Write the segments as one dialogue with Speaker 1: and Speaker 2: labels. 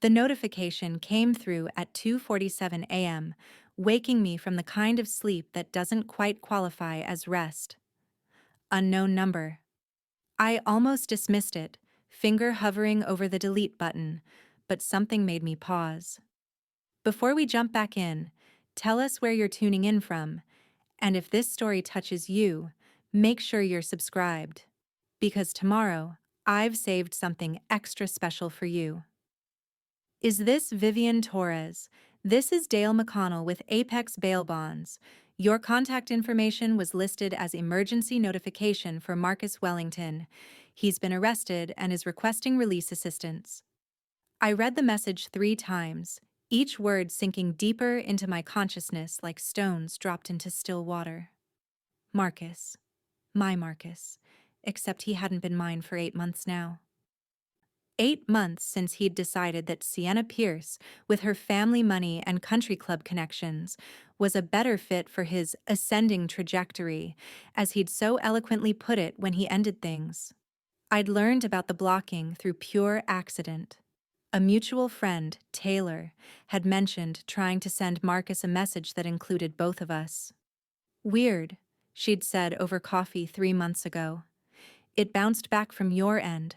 Speaker 1: The notification came through at 2:47 a.m., waking me from the kind of sleep that doesn't quite qualify as rest. Unknown number. I almost dismissed it, finger hovering over the delete button, but something made me pause. Before we jump back in, tell us where you're tuning in from, and if this story touches you, make sure you're subscribed. Because tomorrow, I've saved something extra special for you. Is this Vivian Torres? This is Dale McConnell with Apex Bail Bonds. Your contact information was listed as emergency notification for Marcus Wellington. He's been arrested and is requesting release assistance. I read the message 3 times, each word sinking deeper into my consciousness like stones dropped into still water. Marcus. My Marcus. Except he hadn't been mine for 8 months now. 8 months since he'd decided that Sienna Pierce, with her family money and country club connections, was a better fit for his ascending trajectory, as he'd so eloquently put it when he ended things. I'd learned about the blocking through pure accident. A mutual friend, Taylor, had mentioned trying to send Marcus a message that included both of us. Weird, she'd said over coffee 3 months ago. It bounced back from your end.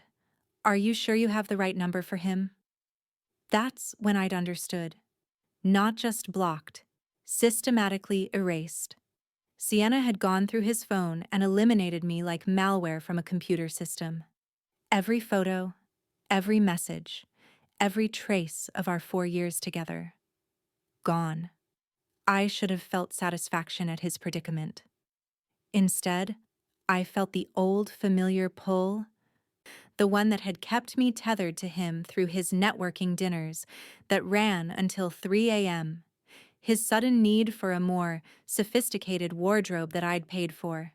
Speaker 1: Are you sure you have the right number for him? That's when I'd understood. Not just blocked, systematically erased. Sienna had gone through his phone and eliminated me like malware from a computer system. Every photo, every message, every trace of our 4 years together. Gone. I should have felt satisfaction at his predicament. Instead, I felt the old familiar pull, the one that had kept me tethered to him through his networking dinners that ran until 3 a.m., his sudden need for a more sophisticated wardrobe that I'd paid for,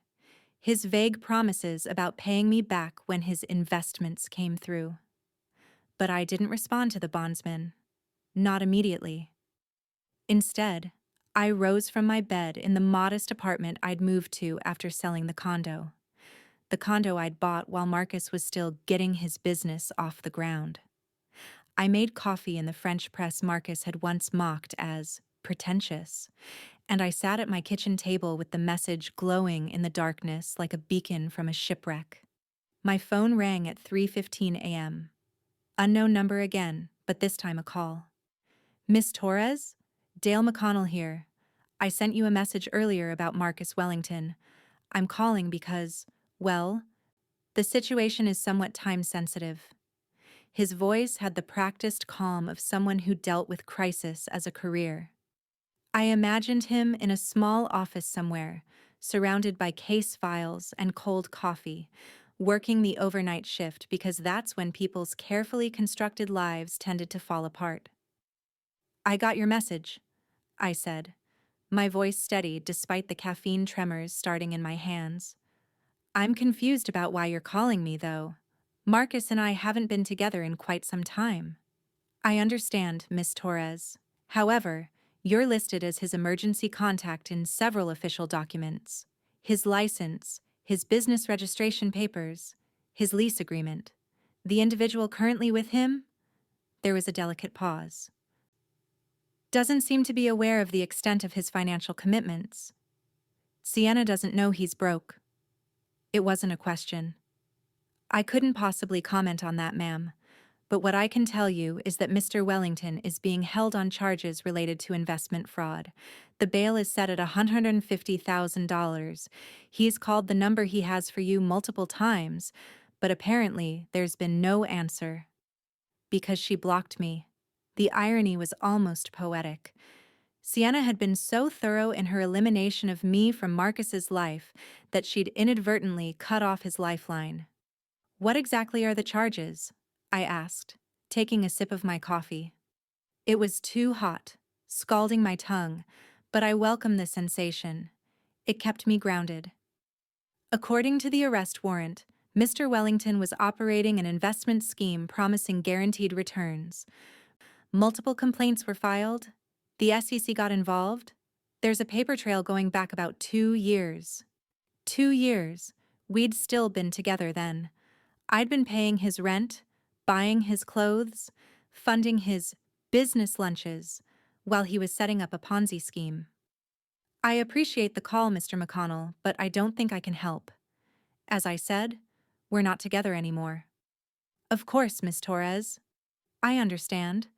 Speaker 1: his vague promises about paying me back when his investments came through. But I didn't respond to the bondsman. Not immediately. Instead, I rose from my bed in the modest apartment I'd moved to after selling the condo I'd bought while Marcus was still getting his business off the ground. I made coffee in the French press Marcus had once mocked as pretentious, and I sat at my kitchen table with the message glowing in the darkness like a beacon from a shipwreck. My phone rang at 3:15 a.m. Unknown number again, but this time a call. Miss Torres? Dale McConnell here. I sent you a message earlier about Marcus Wellington. I'm calling because, well, the situation is somewhat time-sensitive. His voice had the practiced calm of someone who dealt with crisis as a career. I imagined him in a small office somewhere, surrounded by case files and cold coffee, working the overnight shift because that's when people's carefully constructed lives tended to fall apart. I got your message, I said, my voice steady despite the caffeine tremors starting in my hands. I'm confused about why you're calling me, though. Marcus and I haven't been together in quite some time. I understand, Miss Torres. However, you're listed as his emergency contact in several official documents. His license, his business registration papers, his lease agreement. The individual currently with him? There was a delicate pause. Doesn't seem to be aware of the extent of his financial commitments. Sienna doesn't know he's broke. It wasn't a question. I couldn't possibly comment on that, ma'am, but what I can tell you is that Mr. Wellington is being held on charges related to investment fraud. The bail is set at $150,000. He's called the number he has for you multiple times, but apparently there's been no answer. Because she blocked me. The irony was almost poetic. Sienna had been so thorough in her elimination of me from Marcus's life that she'd inadvertently cut off his lifeline. What exactly are the charges? I asked, taking a sip of my coffee. It was too hot, scalding my tongue, but I welcomed the sensation. It kept me grounded. According to the arrest warrant, Mr. Wellington was operating an investment scheme promising guaranteed returns. Multiple complaints were filed. The SEC got involved. There's a paper trail going back about 2 years. 2 years. We'd still been together then. I'd been paying his rent, buying his clothes, funding his business lunches while he was setting up a Ponzi scheme. I appreciate the call, Mr. McConnell, but I don't think I can help. As I said, we're not together anymore. Of course, Miss Torres. I understand.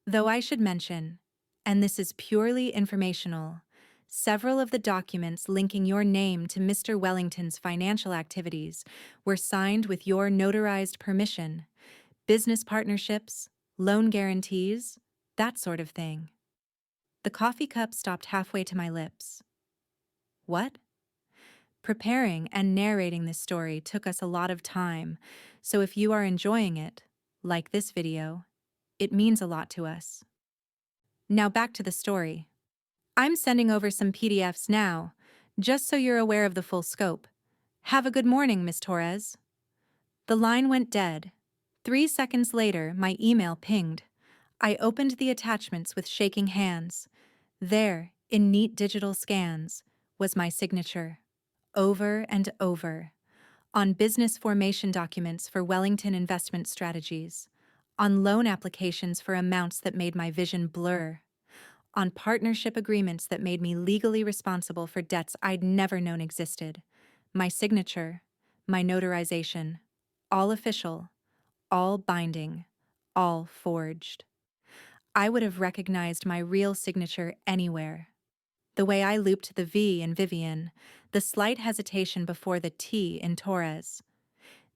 Speaker 1: Though I should mention, and this is purely informational, several of the documents linking your name to Mr. Wellington's financial activities were signed with your notarized permission. Business partnerships, loan guarantees, that sort of thing. The coffee cup stopped halfway to my lips. What? Preparing and narrating this story took us a lot of time, so if you are enjoying it, like this video, it means a lot to us. Now back to the story. I'm sending over some PDFs now, just so you're aware of the full scope. Have a good morning, Miss Torres. The line went dead. 3 seconds later, my email pinged. I opened the attachments with shaking hands. There, in neat digital scans, was my signature. Over and over. On business formation documents for Wellington Investment Strategies. On loan applications for amounts that made my vision blur. On partnership agreements that made me legally responsible for debts I'd never known existed. My signature, my notarization, all official, all binding, all forged. I would have recognized my real signature anywhere. The way I looped the V in Vivian, the slight hesitation before the T in Torres.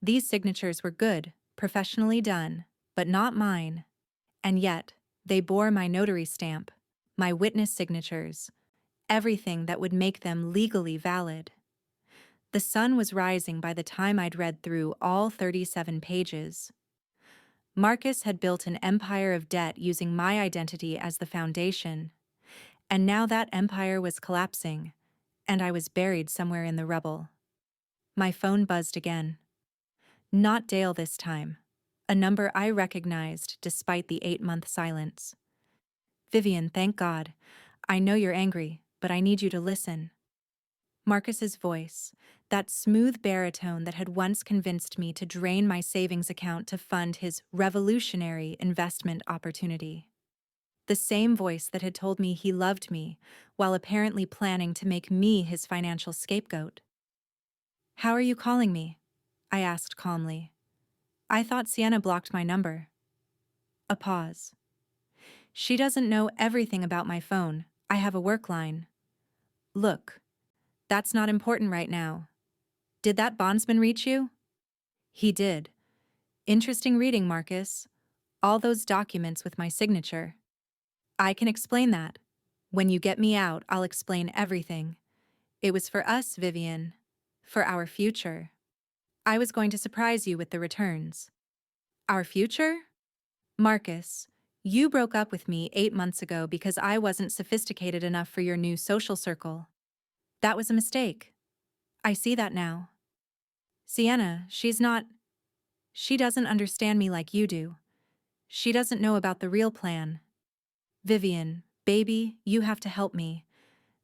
Speaker 1: These signatures were good, professionally done, but not mine. And yet, they bore my notary stamp, my witness signatures, everything that would make them legally valid. The sun was rising by the time I'd read through all 37 pages. Marcus had built an empire of debt using my identity as the foundation. And now that empire was collapsing, and I was buried somewhere in the rubble. My phone buzzed again. Not Dale this time, a number I recognized despite the 8-month silence. Vivian, thank God. I know you're angry, but I need you to listen. Marcus's voice, that smooth baritone that had once convinced me to drain my savings account to fund his revolutionary investment opportunity. The same voice that had told me he loved me, while apparently planning to make me his financial scapegoat. How are you calling me? I asked calmly. I thought Sienna blocked my number. A pause. She doesn't know everything about my phone. I have a work line. Look, that's not important right now. Did that bondsman reach you? He did. Interesting reading, Marcus. All those documents with my signature. I can explain that. When you get me out, I'll explain everything. It was for us, Vivian. For our future. I was going to surprise you with the returns. Our future? Marcus, you broke up with me 8 months ago because I wasn't sophisticated enough for your new social circle. That was a mistake. I see that now. Sienna, she doesn't understand me like you do. She doesn't know about the real plan. Vivian, baby, you have to help me.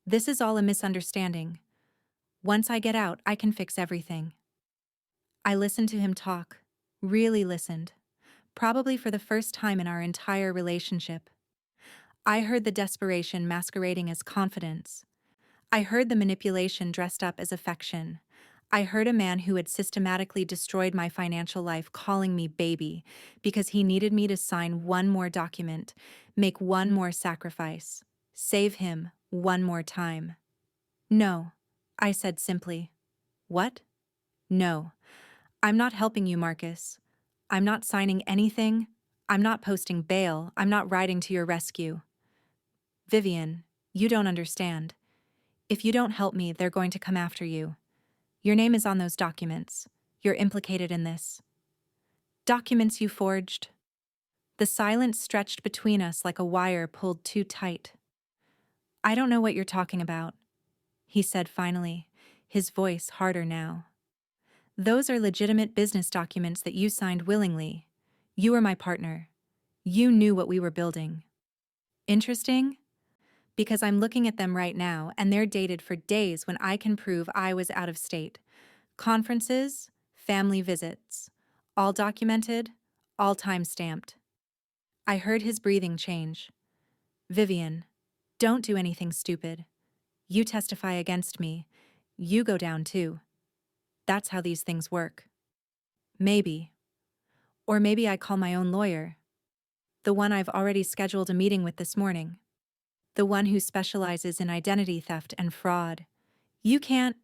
Speaker 1: This is all a misunderstanding. Once I get out, I can fix everything. I listened to him talk, really listened, probably for the first time in our entire relationship. I heard the desperation masquerading as confidence. I heard the manipulation dressed up as affection. I heard a man who had systematically destroyed my financial life calling me baby because he needed me to sign one more document, make one more sacrifice, save him one more time. No, I said simply. What? No. I'm not helping you, Marcus. I'm not signing anything. I'm not posting bail. I'm not riding to your rescue. Vivian, you don't understand. If you don't help me, they're going to come after you. Your name is on those documents. You're implicated in this. Documents you forged. The silence stretched between us like a wire pulled too tight. I don't know what you're talking about, he said finally, his voice harder now. Those are legitimate business documents that you signed willingly. You were my partner. You knew what we were building. Interesting? Because I'm looking at them right now, and they're dated for days when I can prove I was out of state. Conferences, family visits. All documented, all time-stamped. I heard his breathing change. Vivian, don't do anything stupid. You testify against me. You go down too. That's how these things work. Maybe. Or maybe I call my own lawyer. The one I've already scheduled a meeting with this morning. The one who specializes in identity theft and fraud. You can't.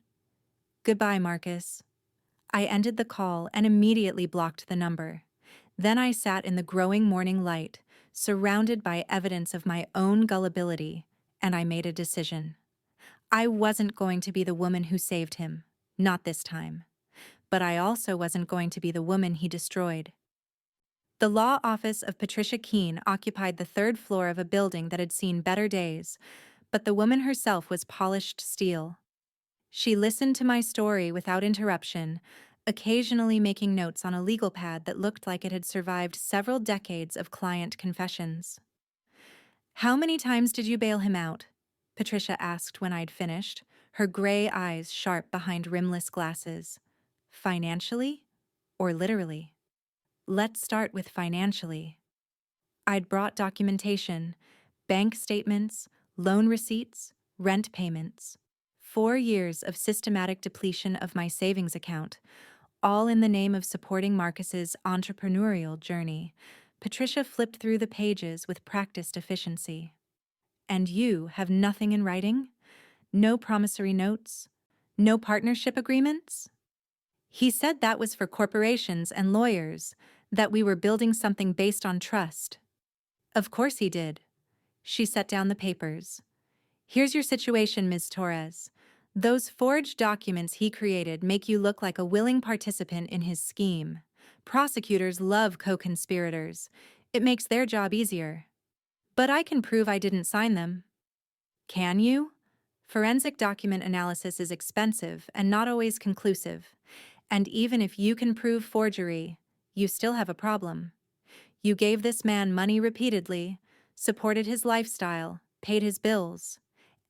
Speaker 1: Goodbye, Marcus. I ended the call and immediately blocked the number. Then I sat in the growing morning light, surrounded by evidence of my own gullibility, and I made a decision. I wasn't going to be the woman who saved him. Not this time. But I also wasn't going to be the woman he destroyed. The law office of Patricia Keene occupied the third floor of a building that had seen better days, but the woman herself was polished steel. She listened to my story without interruption, occasionally making notes on a legal pad that looked like it had survived several decades of client confessions. "How many times did you bail him out?" Patricia asked when I'd finished, her gray eyes sharp behind rimless glasses. "Financially? Or literally?" "Let's start with financially." I'd brought documentation, bank statements, loan receipts, rent payments. 4 years of systematic depletion of my savings account, all in the name of supporting Marcus's entrepreneurial journey. Patricia flipped through the pages with practiced efficiency. "And you have nothing in writing? No promissory notes? No partnership agreements?" He said that was for corporations and lawyers, that we were building something based on trust. Of course he did. She set down the papers. "Here's your situation, Ms. Torres. Those forged documents he created make you look like a willing participant in his scheme. Prosecutors love co-conspirators. It makes their job easier. But I can prove I didn't sign them." "Can you?" Forensic document analysis is expensive and not always conclusive. And even if you can prove forgery, you still have a problem. You gave this man money repeatedly, supported his lifestyle, paid his bills.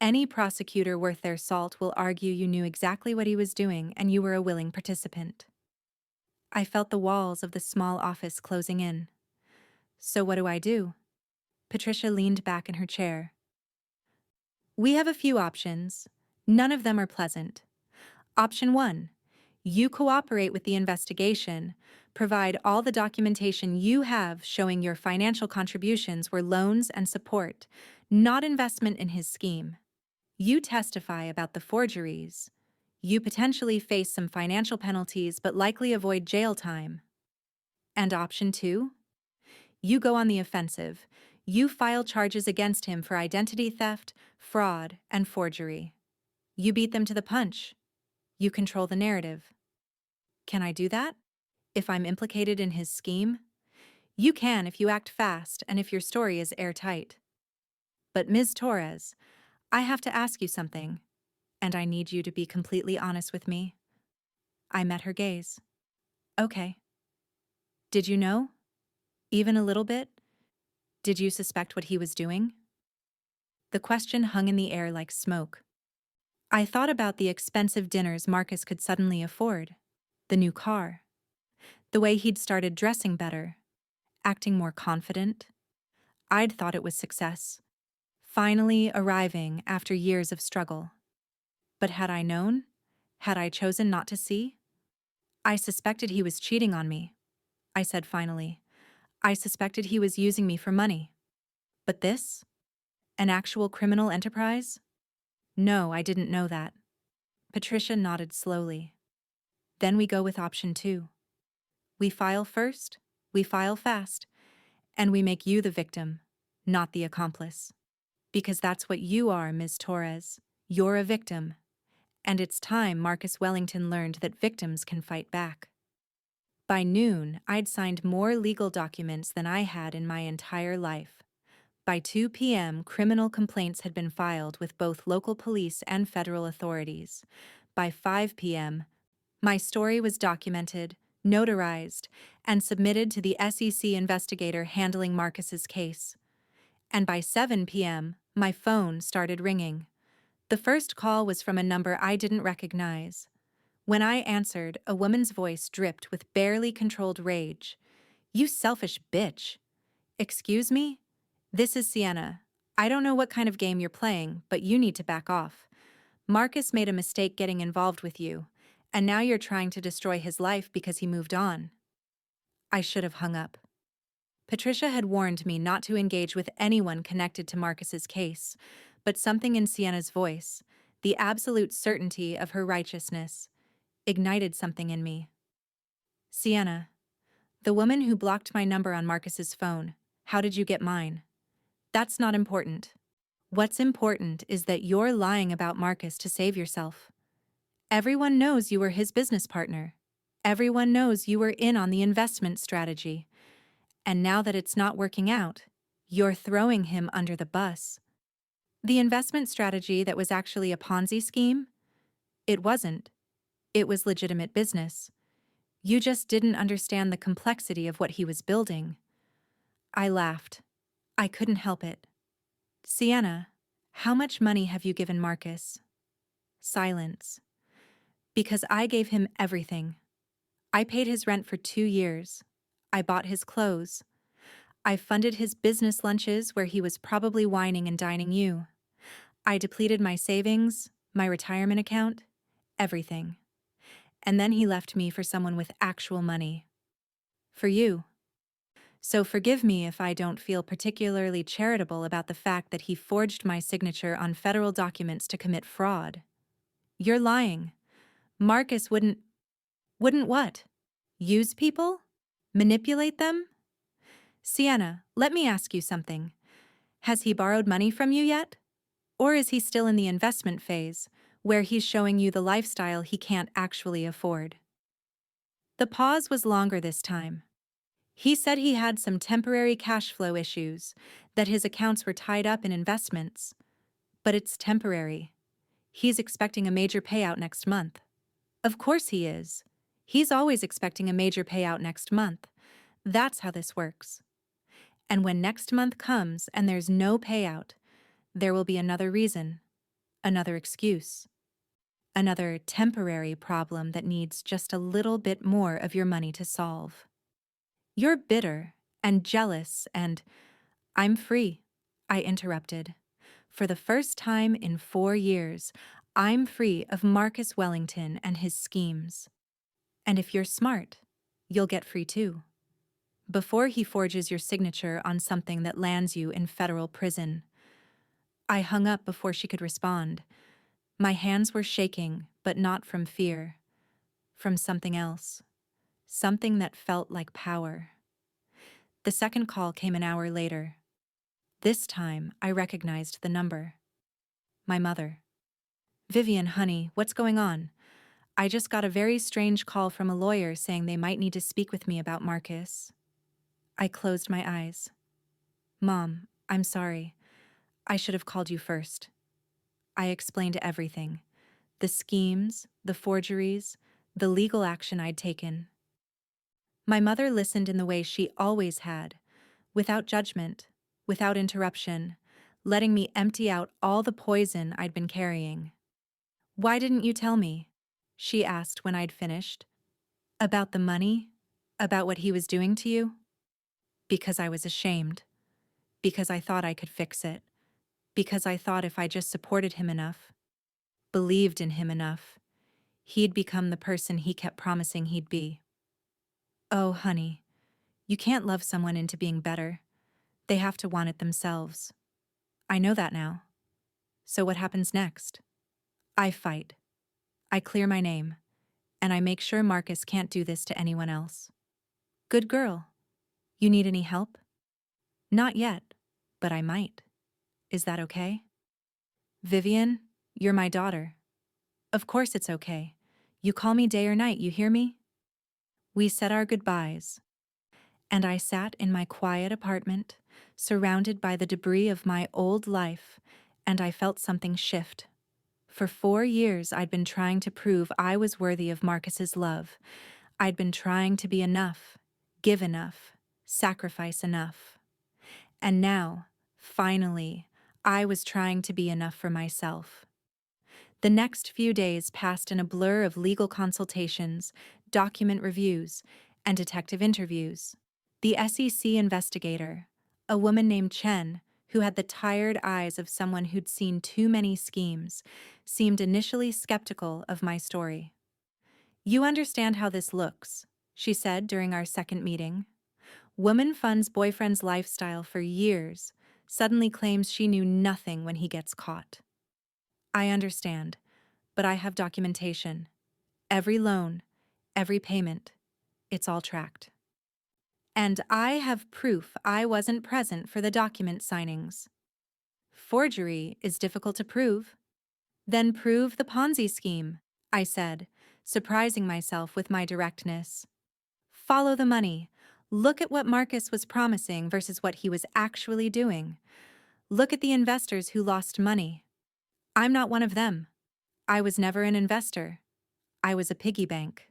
Speaker 1: Any prosecutor worth their salt will argue you knew exactly what he was doing and you were a willing participant. I felt the walls of the small office closing in. So what do I do? Patricia leaned back in her chair. "We have a few options. None of them are pleasant. Option 1. You cooperate with the investigation, provide all the documentation you have showing your financial contributions were loans and support, not investment in his scheme. You testify about the forgeries. You potentially face some financial penalties but likely avoid jail time. And option 2? You go on the offensive. You file charges against him for identity theft, fraud, and forgery. You beat them to the punch. You control the narrative. Can I do that? If I'm implicated in his scheme? You can if you act fast and if your story is airtight. But Ms. Torres, I have to ask you something, and I need you to be completely honest with me." I met her gaze. "Okay. Did you know? Even a little bit? Did you suspect what he was doing?" The question hung in the air like smoke. I thought about the expensive dinners Marcus could suddenly afford, the new car, the way he'd started dressing better, acting more confident. I'd thought it was success, finally arriving after years of struggle. But had I known? Had I chosen not to see? "I suspected he was cheating on me," I said finally. "I suspected he was using me for money. But this? An actual criminal enterprise? No, I didn't know that." Patricia nodded slowly. "Then we go with option 2. We file first, we file fast, and we make you the victim, not the accomplice. Because that's what you are, Ms. Torres. You're a victim. And it's time Marcus Wellington learned that victims can fight back." By noon, I'd signed more legal documents than I had in my entire life. By 2 p.m., criminal complaints had been filed with both local police and federal authorities. By 5 p.m., my story was documented, notarized, and submitted to the SEC investigator handling Marcus's case. And by 7 p.m., my phone started ringing. The first call was from a number I didn't recognize. When I answered, a woman's voice dripped with barely controlled rage. "You selfish bitch." Excuse me? This is Sienna. I don't know what kind of game you're playing, but you need to back off. Marcus made a mistake getting involved with you, and now you're trying to destroy his life because he moved on. I should have hung up. Patricia had warned me not to engage with anyone connected to Marcus's case, but something in Sienna's voice, the absolute certainty of her righteousness, ignited something in me. Sienna, the woman who blocked my number on Marcus's phone, how did you get mine? That's not important. What's important is that you're lying about Marcus to save yourself. Everyone knows you were his business partner. Everyone knows you were in on the investment strategy. And now that it's not working out, you're throwing him under the bus. The investment strategy that was actually a Ponzi scheme? It wasn't. It was legitimate business. You just didn't understand the complexity of what he was building. I laughed. I couldn't help it. Sienna, how much money have you given Marcus? Silence. Because I gave him everything. I paid his rent for 2 years. I bought his clothes. I funded his business lunches where he was probably whining and dining you. I depleted my savings, my retirement account, everything. And then he left me for someone with actual money. For you. So forgive me if I don't feel particularly charitable about the fact that he forged my signature on federal documents to commit fraud. You're lying. Marcus wouldn't what? Use people? Manipulate them? Sienna, let me ask you something. Has he borrowed money from you yet? Or is he still in the investment phase, where he's showing you the lifestyle he can't actually afford? The pause was longer this time. He said he had some temporary cash flow issues, that his accounts were tied up in investments. But it's temporary. He's expecting a major payout next month. Of course he is. He's always expecting a major payout next month. That's how this works. And when next month comes and there's no payout, there will be another reason, another excuse, another temporary problem that needs just a little bit more of your money to solve. You're bitter and jealous and I'm free, I interrupted. For the first time in 4 years, I'm free of Marcus Wellington and his schemes. And if you're smart, you'll get free too. Before he forges your signature on something that lands you in federal prison. I hung up before she could respond. My hands were shaking, but not from fear. From something else. Something that felt like power. The second call came an hour later. This time, I recognized the number. My mother. Vivian, honey, what's going on? I just got a very strange call from a lawyer saying they might need to speak with me about Marcus. I closed my eyes. Mom, I'm sorry. I should have called you first. I explained everything. The schemes, the forgeries, the legal action I'd taken. My mother listened in the way she always had, without judgment, without interruption, letting me empty out all the poison I'd been carrying. Why didn't you tell me? She asked when I'd finished. About the money? About what he was doing to you? Because I was ashamed. Because I thought I could fix it. Because I thought if I just supported him enough, believed in him enough, he'd become the person he kept promising he'd be. Oh, honey, you can't love someone into being better. They have to want it themselves. I know that now. So what happens next? I fight. I clear my name. And I make sure Marcus can't do this to anyone else. Good girl. You need any help? Not yet, but I might. Is that okay? Vivian, you're my daughter. Of course it's okay. You call me day or night, you hear me? We said our goodbyes, and I sat in my quiet apartment, surrounded by the debris of my old life, and I felt something shift. For 4 years I'd been trying to prove I was worthy of Marcus's love. I'd been trying to be enough, give enough, sacrifice enough. And now, finally, I was trying to be enough for myself. The next few days passed in a blur of legal consultations, document reviews, and detective interviews. The SEC investigator, A woman named Chen, who had the tired eyes of someone who'd seen too many schemes, seemed initially skeptical of my story. "You understand how this looks," she said during our second meeting. "Woman funds boyfriend's lifestyle for years, suddenly claims she knew nothing when he gets caught. I understand, but I have documentation. Every loan, every payment, it's all tracked. And I have proof I wasn't present for the document signings. Forgery is difficult to prove. Then prove the Ponzi scheme," I said, surprising myself with my directness. "Follow the money. Look at what Marcus was promising versus what he was actually doing. Look at the investors who lost money. I'm not one of them. I was never an investor. I was a piggy bank."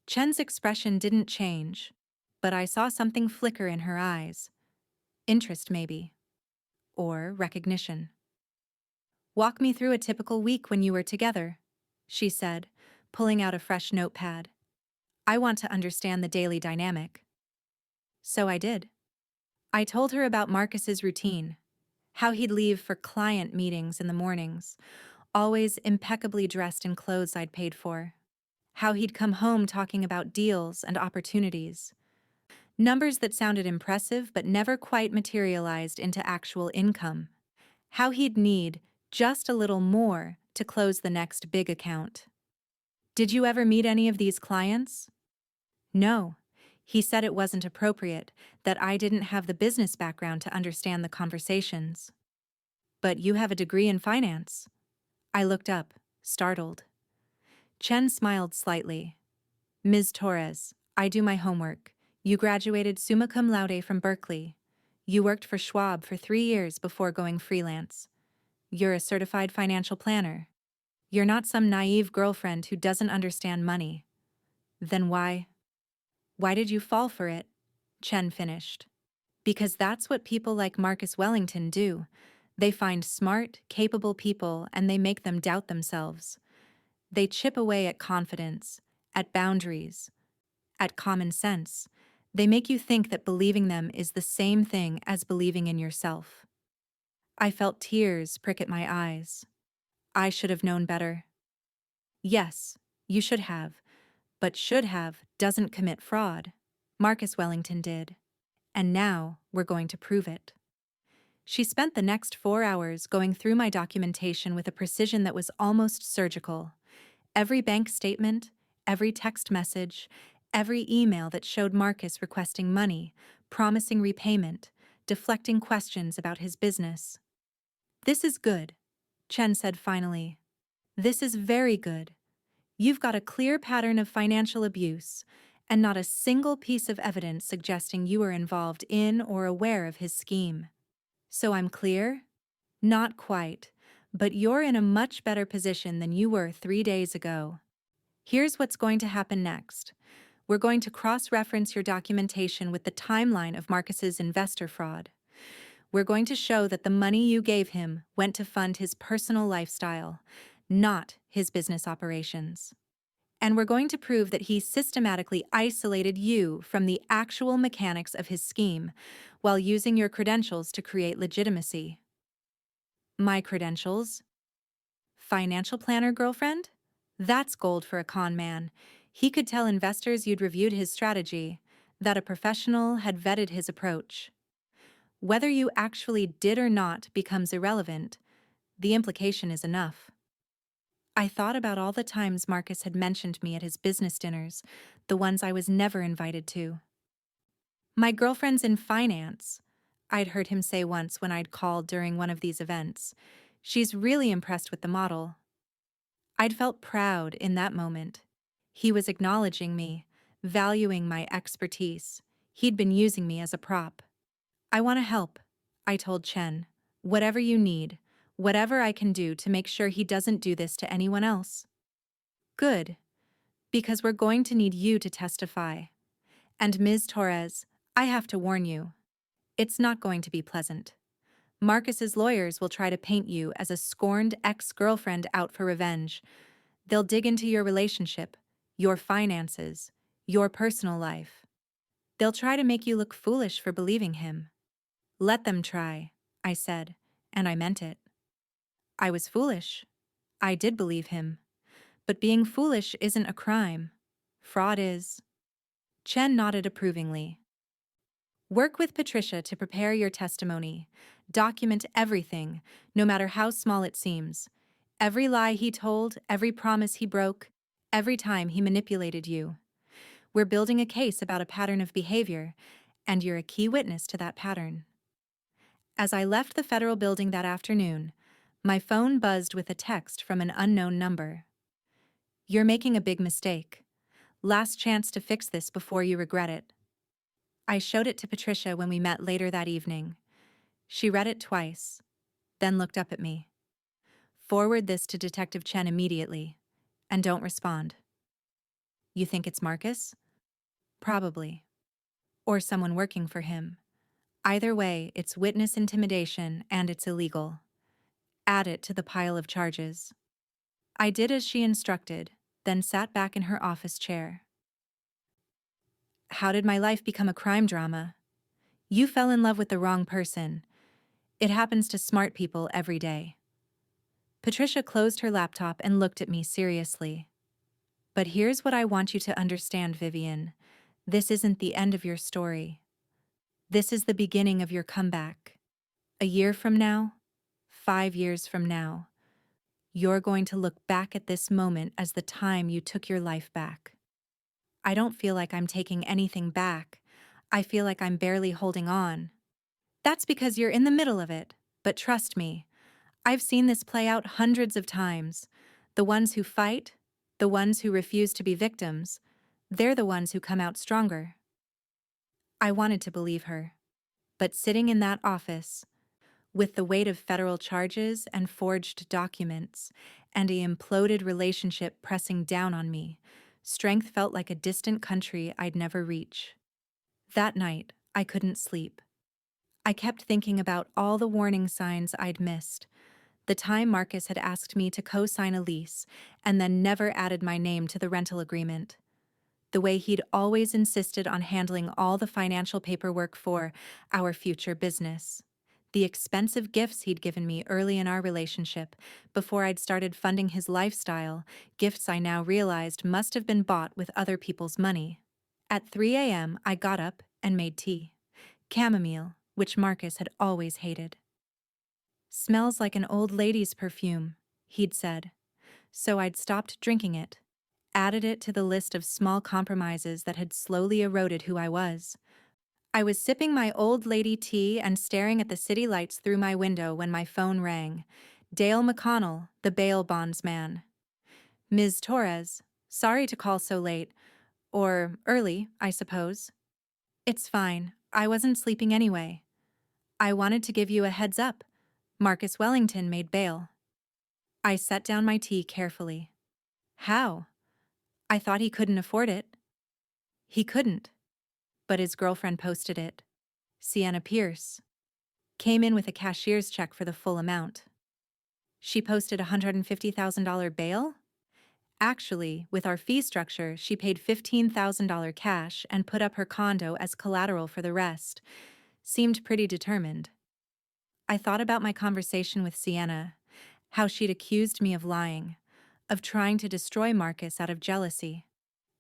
Speaker 1: Chen's expression didn't change, but I saw something flicker in her eyes. Interest, maybe. Or recognition. "Walk me through a typical week when you were together," she said, pulling out a fresh notepad. "I want to understand the daily dynamic." So I did. I told her about Marcus's routine, how he'd leave for client meetings in the mornings, always impeccably dressed in clothes I'd paid for. How he'd come home talking about deals and opportunities. Numbers that sounded impressive but never quite materialized into actual income. How he'd need just a little more to close the next big account. "Did you ever meet any of these clients?" "No." He said it wasn't appropriate, that I didn't have the business background to understand the conversations. "But you have a degree in finance." I looked up, startled. Chen smiled slightly. "Ms. Torres, I do my homework. You graduated summa cum laude from Berkeley. You worked for Schwab for 3 years before going freelance. You're a certified financial planner. You're not some naive girlfriend who doesn't understand money. Then why did you fall for it?" Chen finished. "Because that's what people like Marcus Wellington do. They find smart, capable people and they make them doubt themselves. They chip away at confidence, at boundaries, at common sense. They make you think that believing them is the same thing as believing in yourself." I felt tears prick at my eyes. I should have known better. "Yes, you should have, but should have doesn't commit fraud. Marcus Wellington did. And now we're going to prove it." She spent the next 4 hours going through my documentation with a precision that was almost surgical. Every bank statement, every text message, every email that showed Marcus requesting money, promising repayment, deflecting questions about his business. "This is good," Chen said finally. "This is very good. You've got a clear pattern of financial abuse, and not a single piece of evidence suggesting you were involved in or aware of his scheme. So I'm clear?" "Not quite, but you're in a much better position than you were 3 days ago. Here's what's going to happen next. We're going to cross-reference your documentation with the timeline of Marcus's investor fraud. We're going to show that the money you gave him went to fund his personal lifestyle, not his business operations. And we're going to prove that he systematically isolated you from the actual mechanics of his scheme while using your credentials to create legitimacy." "My credentials? Financial planner girlfriend? That's gold for a con man. He could tell investors you'd reviewed his strategy, that a professional had vetted his approach. Whether you actually did or not becomes irrelevant. The implication is enough." I thought about all the times Marcus had mentioned me at his business dinners, the ones I was never invited to. "My girlfriend's in finance," I'd heard him say once when I'd called during one of these events. "She's really impressed with the model." I'd felt proud in that moment. He was acknowledging me, valuing my expertise. He'd been using me as a prop. "I want to help," I told Chen. "Whatever you need, whatever I can do to make sure he doesn't do this to anyone else." "Good, because we're going to need you to testify. And Ms. Torres, I have to warn you, it's not going to be pleasant. Marcus's lawyers will try to paint you as a scorned ex-girlfriend out for revenge. They'll dig into your relationship, your finances, your personal life. They'll try to make you look foolish for believing him. Let them try, I said, and I meant it. I was foolish. I did believe him. But being foolish isn't a crime. Fraud is. Chen nodded approvingly. Work with Patricia to prepare your testimony. Document everything, no matter how small it seems. Every lie he told, every promise he broke, every time he manipulated you. We're building a case about a pattern of behavior, and you're a key witness to that pattern. As I left the federal building that afternoon, my phone buzzed with a text from an unknown number. You're making a big mistake. Last chance to fix this before you regret it. I showed it to Patricia when we met later that evening. She read it twice, then looked up at me. Forward this to Detective Chen immediately, and don't respond. You think it's Marcus? Probably. Or someone working for him. Either way, it's witness intimidation and it's illegal. Add it to the pile of charges. I did as she instructed, then sat back in her office chair. How did my life become a crime drama? You fell in love with the wrong person. It happens to smart people every day. Patricia closed her laptop and looked at me seriously. But here's what I want you to understand, Vivian. This isn't the end of your story. This is the beginning of your comeback. A year from now, 5 years from now, you're going to look back at this moment as the time you took your life back. I don't feel like I'm taking anything back. I feel like I'm barely holding on. That's because you're in the middle of it. But trust me, I've seen this play out hundreds of times. The ones who fight, the ones who refuse to be victims, they're the ones who come out stronger. I wanted to believe her. But sitting in that office, with the weight of federal charges and forged documents, and a imploded relationship pressing down on me, strength felt like a distant country I'd never reach. That night, I couldn't sleep. I kept thinking about all the warning signs I'd missed. The time Marcus had asked me to co-sign a lease and then never added my name to the rental agreement. The way he'd always insisted on handling all the financial paperwork for our future business. The expensive gifts he'd given me early in our relationship, before I'd started funding his lifestyle, gifts I now realized must have been bought with other people's money. At 3 a.m., I got up and made tea. Chamomile, which Marcus had always hated. Smells like an old lady's perfume, he'd said. So I'd stopped drinking it, added it to the list of small compromises that had slowly eroded who I was. I was sipping my old lady tea and staring at the city lights through my window when my phone rang. Dale McConnell, the bail bondsman. Ms. Torres, sorry to call so late. Or early, I suppose. It's fine, I wasn't sleeping anyway. I wanted to give you a heads up. Marcus Wellington made bail. I set down my tea carefully. How? I thought he couldn't afford it. He couldn't. But his girlfriend posted it. Sienna Pierce. Came in with a cashier's check for the full amount. She posted a $150,000 bail? Actually, with our fee structure, she paid $15,000 cash and put up her condo as collateral for the rest. Seemed pretty determined. I thought about my conversation with Sienna, how she'd accused me of lying, of trying to destroy Marcus out of jealousy.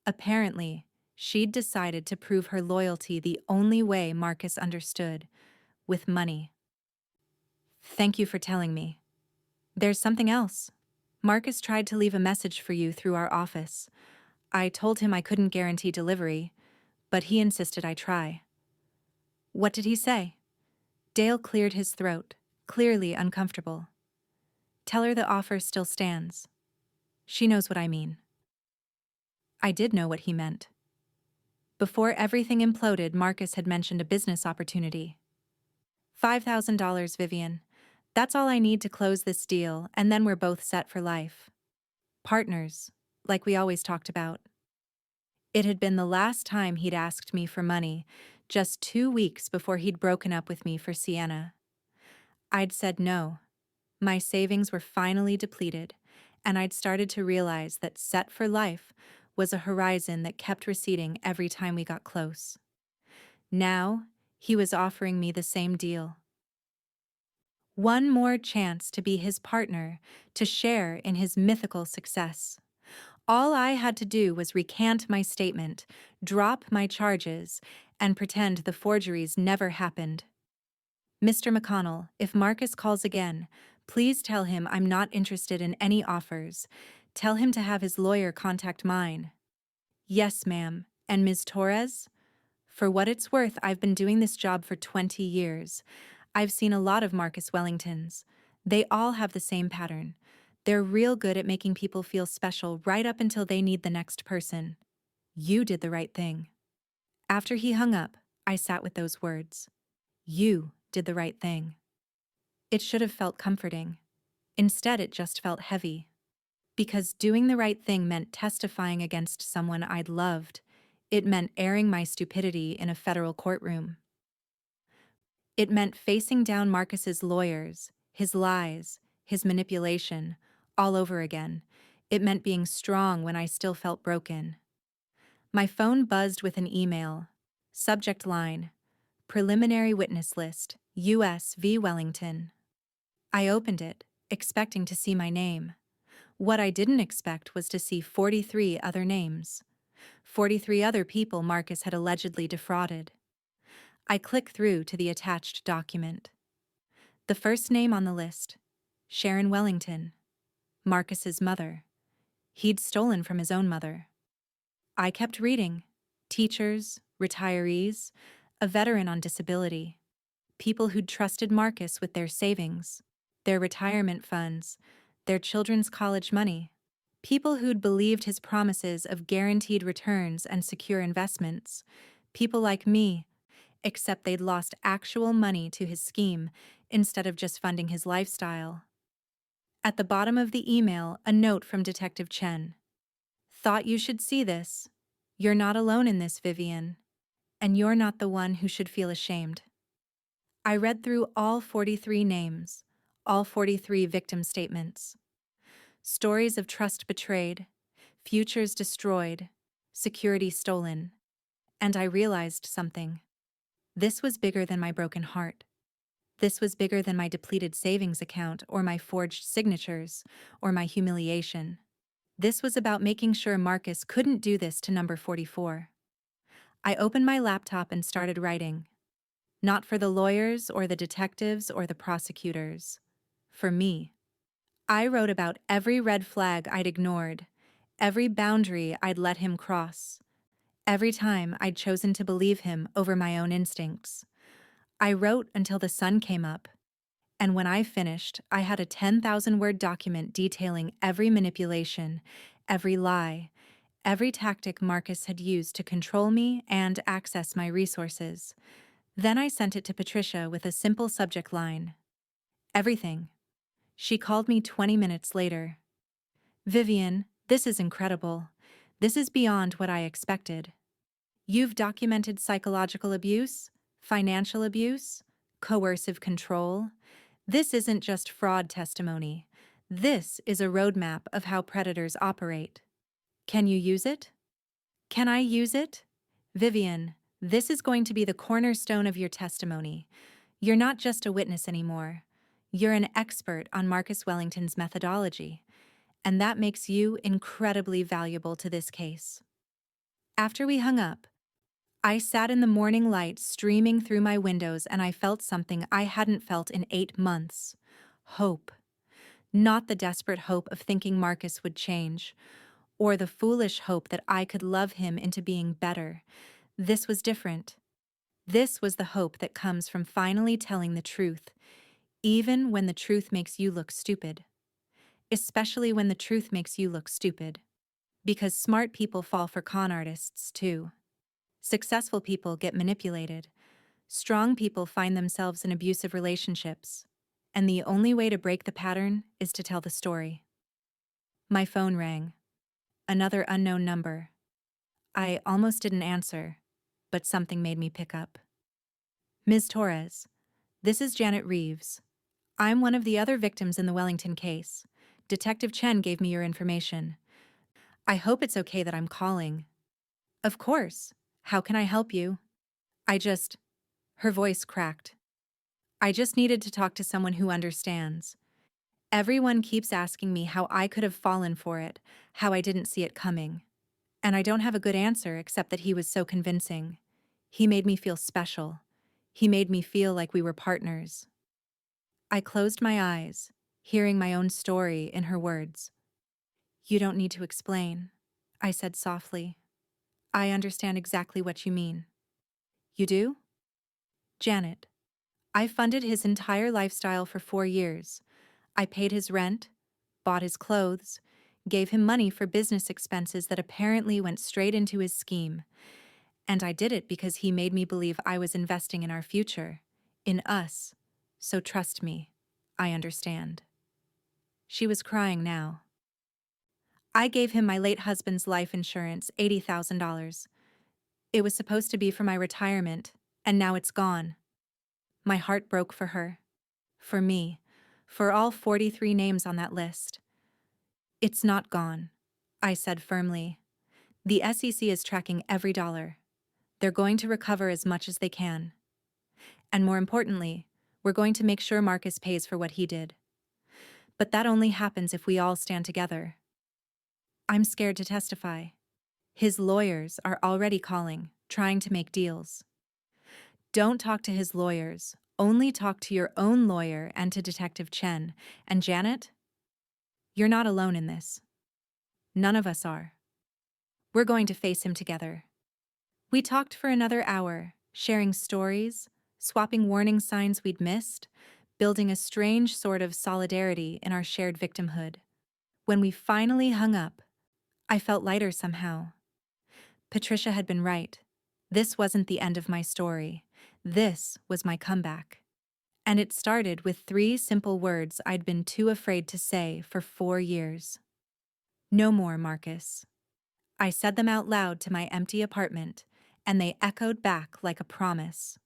Speaker 1: Apparently, she'd decided to prove her loyalty the only way Marcus understood, with money. Thank you for telling me. There's something else. Marcus tried to leave a message for you through our office. I told him I couldn't guarantee delivery, but he insisted I try. What did he say? Dale cleared his throat, clearly uncomfortable. Tell her the offer still stands. She knows what I mean. I did know what he meant. Before everything imploded, Marcus had mentioned a business opportunity. $5,000, Vivian. That's all I need to close this deal, and then we're both set for life. Partners, like we always talked about. It had been the last time he'd asked me for money, just 2 weeks before he'd broken up with me for Sienna. I'd said no. My savings were finally depleted, and I'd started to realize that set for life was a horizon that kept receding every time we got close. Now, He was offering me the same deal. One more chance to be his partner, to share in his mythical success. All I had to do was recant my statement, drop my charges, and pretend the forgeries never happened. Mr. McConnell, if Marcus calls again, please tell him I'm not interested in any offers. Tell him to have his lawyer contact mine. Yes, ma'am. And Ms. Torres? For what it's worth, I've been doing this job for 20 years. I've seen a lot of Marcus Wellingtons. They all have the same pattern. They're real good at making people feel special right up until they need the next person. You did the right thing. After he hung up, I sat with those words. You did the right thing. It should have felt comforting. Instead, it just felt heavy. Because doing the right thing meant testifying against someone I'd loved. It meant airing my stupidity in a federal courtroom. It meant facing down Marcus's lawyers, his lies, his manipulation, all over again. It meant being strong when I still felt broken. My phone buzzed with an email. Subject line: Preliminary Witness List, U.S. v. Wellington. I opened it, expecting to see my name. What I didn't expect was to see 43 other names. 43 other people Marcus had allegedly defrauded. I click through to the attached document. The first name on the list: Sharon Wellington, Marcus's mother. He'd stolen from his own mother. I kept reading. Teachers, retirees, a veteran on disability, people who'd trusted Marcus with their savings, their retirement funds, their children's college money, people who'd believed his promises of guaranteed returns and secure investments, people like me, except they'd lost actual money to his scheme instead of just funding his lifestyle. At the bottom of the email, a note from Detective Chen. Thought you should see this. You're not alone in this, Vivian. And you're not the one who should feel ashamed. I read through all 43 names, all 43 victim statements. Stories of trust betrayed, futures destroyed, security stolen. And I realized something. This was bigger than my broken heart. This was bigger than my depleted savings account or my forged signatures or my humiliation. This was about making sure Marcus couldn't do this to number 44. I opened my laptop and started writing. Not for the lawyers or the detectives or the prosecutors. For me. I wrote about every red flag I'd ignored, every boundary I'd let him cross, every time I'd chosen to believe him over my own instincts. I wrote until the sun came up, and when I finished, I had a 10,000-word document detailing every manipulation, every lie, every tactic Marcus had used to control me and access my resources. Then I sent it to Patricia with a simple subject line. Everything. She called me 20 minutes later. Vivian, this is incredible. This is beyond what I expected. You've documented psychological abuse, financial abuse, coercive control. This isn't just fraud testimony. This is a roadmap of how predators operate. Can you use it? Can I use it? Vivian, this is going to be the cornerstone of your testimony. You're not just a witness anymore. You're an expert on Marcus Wellington's methodology, and that makes you incredibly valuable to this case. After we hung up, I sat in the morning light streaming through my windows and I felt something I hadn't felt in 8 months. Hope. Not the desperate hope of thinking Marcus would change, or the foolish hope that I could love him into being better. This was different. This was the hope that comes from finally telling the truth, even when the truth makes you look stupid. Especially when the truth makes you look stupid. Because smart people fall for con artists, too. Successful people get manipulated. Strong people find themselves in abusive relationships. And the only way to break the pattern is to tell the story. My phone rang. Another unknown number. I almost didn't answer, but something made me pick up. Ms. Torres, this is Janet Reeves. I'm one of the other victims in the Wellington case. Detective Chen gave me your information. I hope it's okay that I'm calling. Of course. How can I help you? I just... Her voice cracked. I just needed to talk to someone who understands. Everyone keeps asking me how I could have fallen for it, how I didn't see it coming. And I don't have a good answer except that he was so convincing. He made me feel special. He made me feel like we were partners. I closed my eyes, hearing my own story in her words. You don't need to explain, I said softly. I understand exactly what you mean. You do? Janet. I funded his entire lifestyle for 4 years. I paid his rent, bought his clothes, gave him money for business expenses that apparently went straight into his scheme. And I did it because he made me believe I was investing in our future, in us. So trust me, I understand. She was crying now. I gave him my late husband's life insurance, $80,000. It was supposed to be for my retirement, and now it's gone. My heart broke for her, for me, for all 43 names on that list. It's not gone, I said firmly. The SEC is tracking every dollar. They're going to recover as much as they can. And more importantly, we're going to make sure Marcus pays for what he did. But that only happens if we all stand together. I'm scared to testify. His lawyers are already calling, trying to make deals. Don't talk to his lawyers. Only talk to your own lawyer and to Detective Chen. And Janet, you're not alone in this. None of us are. We're going to face him together. We talked for another hour, sharing stories, swapping warning signs we'd missed, building a strange sort of solidarity in our shared victimhood. When we finally hung up, I felt lighter somehow. Patricia had been right. This wasn't the end of my story. This was my comeback. And it started with 3 simple words I'd been too afraid to say for 4 years. No more, Marcus. I said them out loud to my empty apartment, and they echoed back like a promise.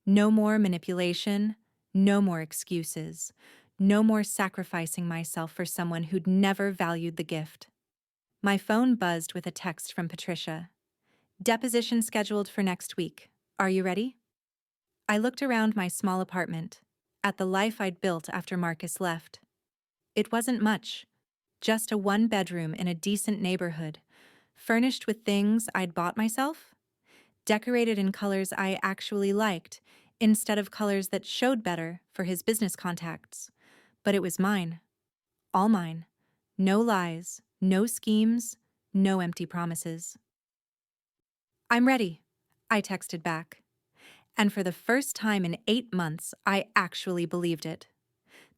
Speaker 1: No more manipulation, no more excuses, no more sacrificing myself for someone who'd never valued the gift. My phone buzzed with a text from Patricia. Deposition scheduled for next week. Are you ready? I looked around my small apartment, at the life I'd built after Marcus left. It wasn't much, just a 1-bedroom in a decent neighborhood, furnished with things I'd bought myself, decorated in colors I actually liked, instead of colors that showed better for his business contacts. But it was mine. All mine. No lies, no schemes, no empty promises. I'm ready, I texted back. And for the first time in 8 months, I actually believed it.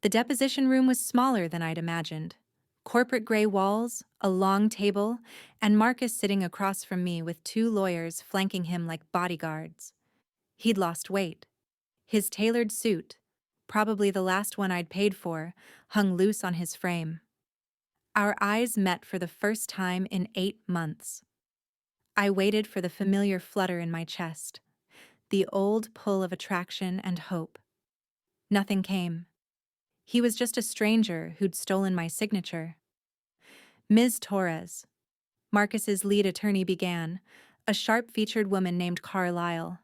Speaker 1: The deposition room was smaller than I'd imagined. Corporate gray walls, a long table, and Marcus sitting across from me with 2 lawyers flanking him like bodyguards. He'd lost weight. His tailored suit, probably the last one I'd paid for, hung loose on his frame. Our eyes met for the first time in 8 months. I waited for the familiar flutter in my chest, the old pull of attraction and hope. Nothing came. He was just a stranger who'd stolen my signature. Ms. Torres, Marcus's lead attorney began, a sharp-featured woman named Carlyle.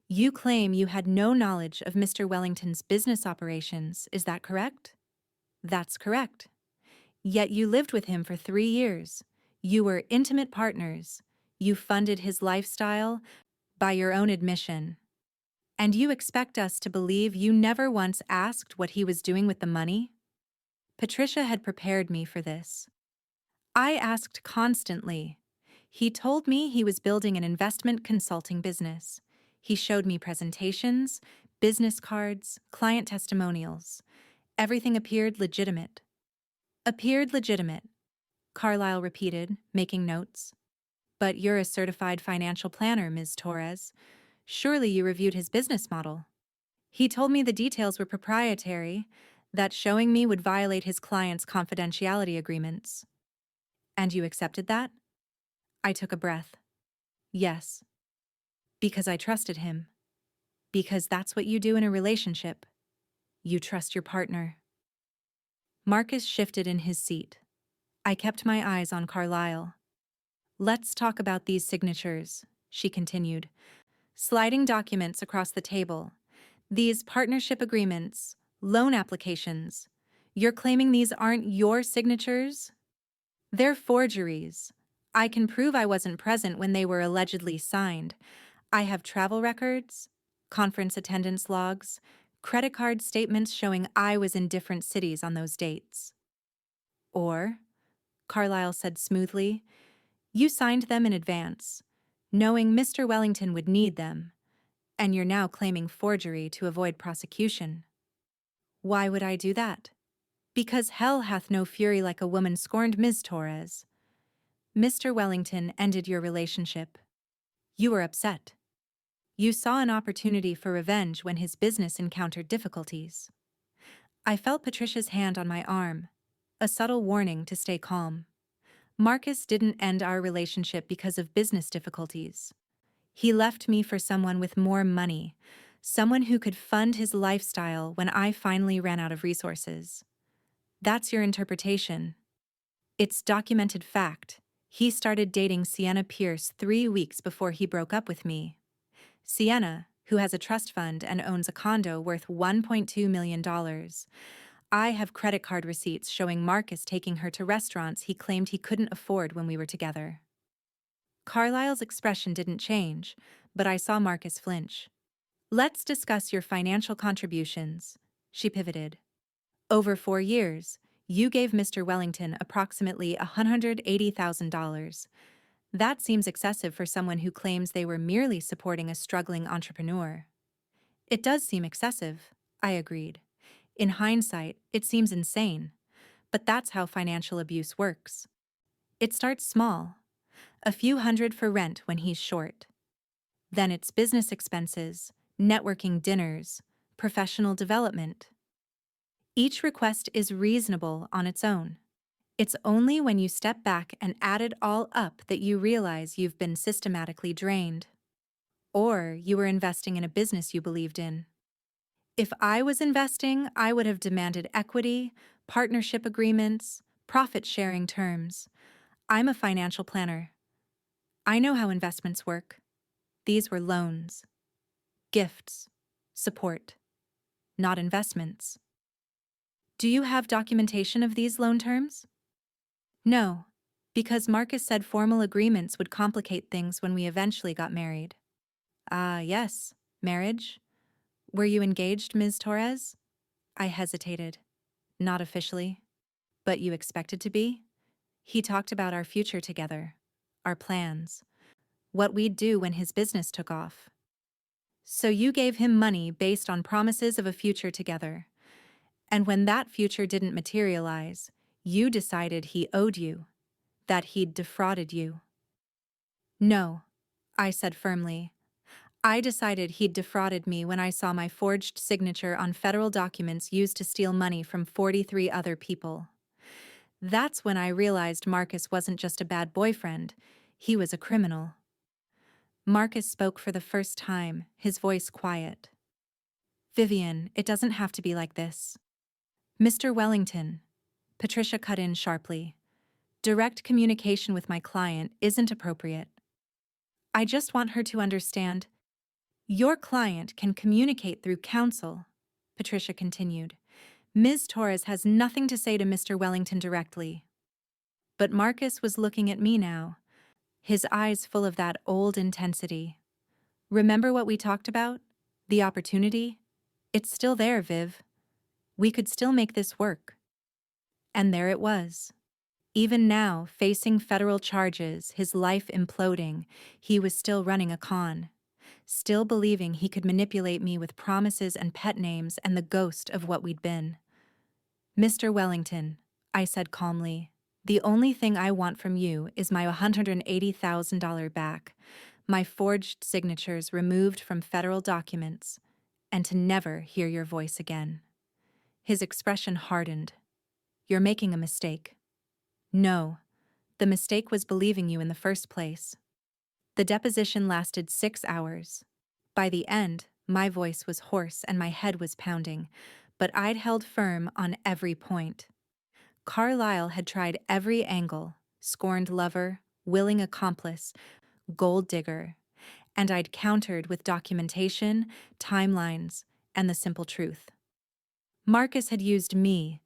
Speaker 1: You claim you had no knowledge of Mr. Wellington's business operations, is that correct? That's correct. Yet you lived with him for 3 years. You were intimate partners. You funded his lifestyle by your own admission. And you expect us to believe you never once asked what he was doing with the money? Patricia had prepared me for this. I asked constantly. He told me he was building an investment consulting business. He showed me presentations, business cards, client testimonials. Everything appeared legitimate. Appeared legitimate, Carlyle repeated, making notes. But you're a certified financial planner, Ms. Torres. Surely you reviewed his business model. He told me the details were proprietary, that showing me would violate his client's confidentiality agreements. And you accepted that? I took a breath. Yes. Because I trusted him. Because that's what you do in a relationship. You trust your partner. Marcus shifted in his seat. I kept my eyes on Carlyle. Let's talk about these signatures, she continued. sliding documents across the table. These partnership agreements, loan applications. You're claiming these aren't your signatures? They're forgeries. I can prove I wasn't present when they were allegedly signed. I have travel records, conference attendance logs, credit card statements showing I was in different cities on those dates. Or, Carlyle said smoothly, you signed them in advance, knowing Mr. Wellington would need them, and you're now claiming forgery to avoid prosecution. Why would I do that? Because hell hath no fury like a woman scorned, Ms. Torres. Mr. Wellington ended your relationship. You were upset. You saw an opportunity for revenge when his business encountered difficulties. I felt Patricia's hand on my arm, a subtle warning to stay calm. Marcus didn't end our relationship because of business difficulties. He left me for someone with more money, someone who could fund his lifestyle when I finally ran out of resources. That's your interpretation. It's documented fact. He started dating Sienna Pierce 3 weeks before he broke up with me. Sienna, who has a trust fund and owns a condo worth $1.2 million. I have credit card receipts showing Marcus taking her to restaurants he claimed he couldn't afford when we were together. Carlyle's expression didn't change, but I saw Marcus flinch. Let's discuss your financial contributions, she pivoted. Over 4 years, you gave Mr. Wellington approximately $180,000. That seems excessive for someone who claims they were merely supporting a struggling entrepreneur. It does seem excessive, I agreed. In hindsight, it seems insane. But that's how financial abuse works. It starts small, a few hundred for rent when he's short. Then it's business expenses, networking dinners, professional development. Each request is reasonable on its own. It's only when you step back and add it all up that you realize you've been systematically drained. Or you were investing in a business you believed in. If I was investing, I would have demanded equity, partnership agreements, profit-sharing terms. I'm a financial planner. I know how investments work. These were loans, gifts, support, not investments. Do you have documentation of these loan terms? No, because Marcus said formal agreements would complicate things when we eventually got married. Ah, yes, marriage. Were you engaged, Ms. Torres? I hesitated. Not officially. But you expected to be? He talked about our future together, our plans, what we'd do when his business took off. So you gave him money based on promises of a future together. And when that future didn't materialize, you decided he owed you, that he'd defrauded you. No, I said firmly. I decided he'd defrauded me when I saw my forged signature on federal documents used to steal money from 43 other people. That's when I realized Marcus wasn't just a bad boyfriend, he was a criminal. Marcus spoke for the first time, his voice quiet. Vivian, it doesn't have to be like this. Mr. Wellington, Patricia cut in sharply. Direct communication with my client isn't appropriate. I just want her to understand. Your client can communicate through counsel, Patricia continued. Ms. Torres has nothing to say to Mr. Wellington directly. But Marcus was looking at me now, his eyes full of that old intensity. Remember what we talked about? The opportunity? It's still there, Viv. We could still make this work. And there it was. Even now, facing federal charges, his life imploding, he was still running a con. Still believing he could manipulate me with promises and pet names and the ghost of what we'd been. Mr. Wellington, I said calmly, the only thing I want from you is my $180,000 back, my forged signatures removed from federal documents, and to never hear your voice again. His expression hardened. You're making a mistake. No, the mistake was believing you in the first place. The deposition lasted 6 hours. By the end, my voice was hoarse and my head was pounding, but I'd held firm on every point. Carlyle had tried every angle, scorned lover, willing accomplice, gold digger, and I'd countered with documentation, timelines, and the simple truth. Marcus had used me,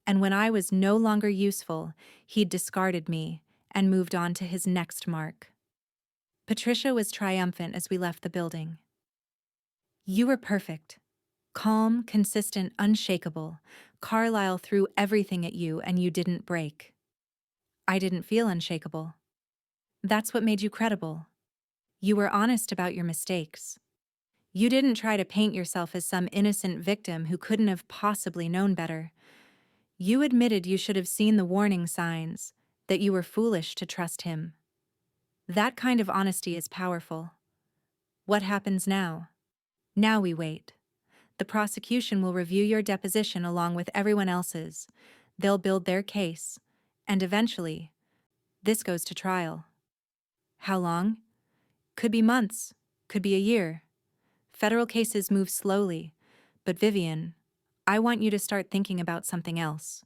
Speaker 1: and when I was no longer useful, he'd discarded me and moved on to his next mark. Patricia was triumphant as we left the building. You were perfect. Calm, consistent, unshakable. Carlisle threw everything at you and you didn't break. I didn't feel unshakable. That's what made you credible. You were honest about your mistakes. You didn't try to paint yourself as some innocent victim who couldn't have possibly known better. You admitted you should have seen the warning signs, that you were foolish to trust him. That kind of honesty is powerful. What happens now? Now we wait. The prosecution will review your deposition along with everyone else's. They'll build their case, and eventually, this goes to trial. How long? Could be months, could be a year. Federal cases move slowly, but Vivian, I want you to start thinking about something else.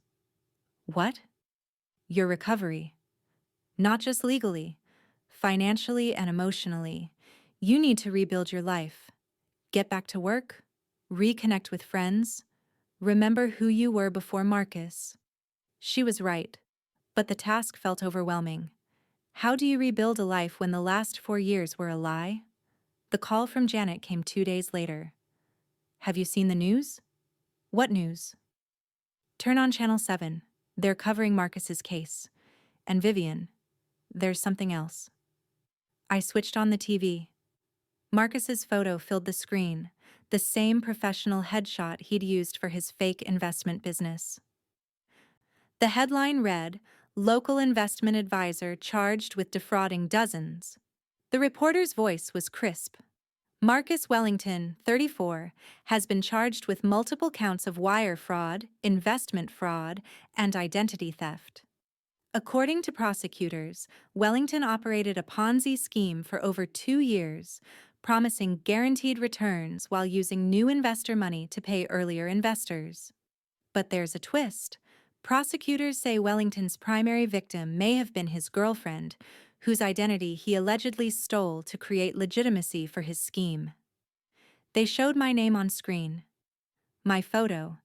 Speaker 1: What? Your recovery. Not just legally, financially and emotionally. You need to rebuild your life. Get back to work, reconnect with friends, remember who you were before Marcus. She was right, but the task felt overwhelming. How do you rebuild a life when the last 4 years were a lie? The call from Janet came 2 days later. Have you seen the news? What news? Turn on Channel 7. They're covering Marcus's case. And Vivian, there's something else. I switched on the TV. Marcus's photo filled the screen, the same professional headshot he'd used for his fake investment business. The headline read, "Local investment advisor charged with defrauding dozens." The reporter's voice was crisp. Marcus Wellington, 34, has been charged with multiple counts of wire fraud, investment fraud, and identity theft. According to prosecutors, Wellington operated a Ponzi scheme for over 2 years, promising guaranteed returns while using new investor money to pay earlier investors. But there's a twist. Prosecutors say Wellington's primary victim may have been his girlfriend, whose identity he allegedly stole to create legitimacy for his scheme. They showed my name on screen. My photo.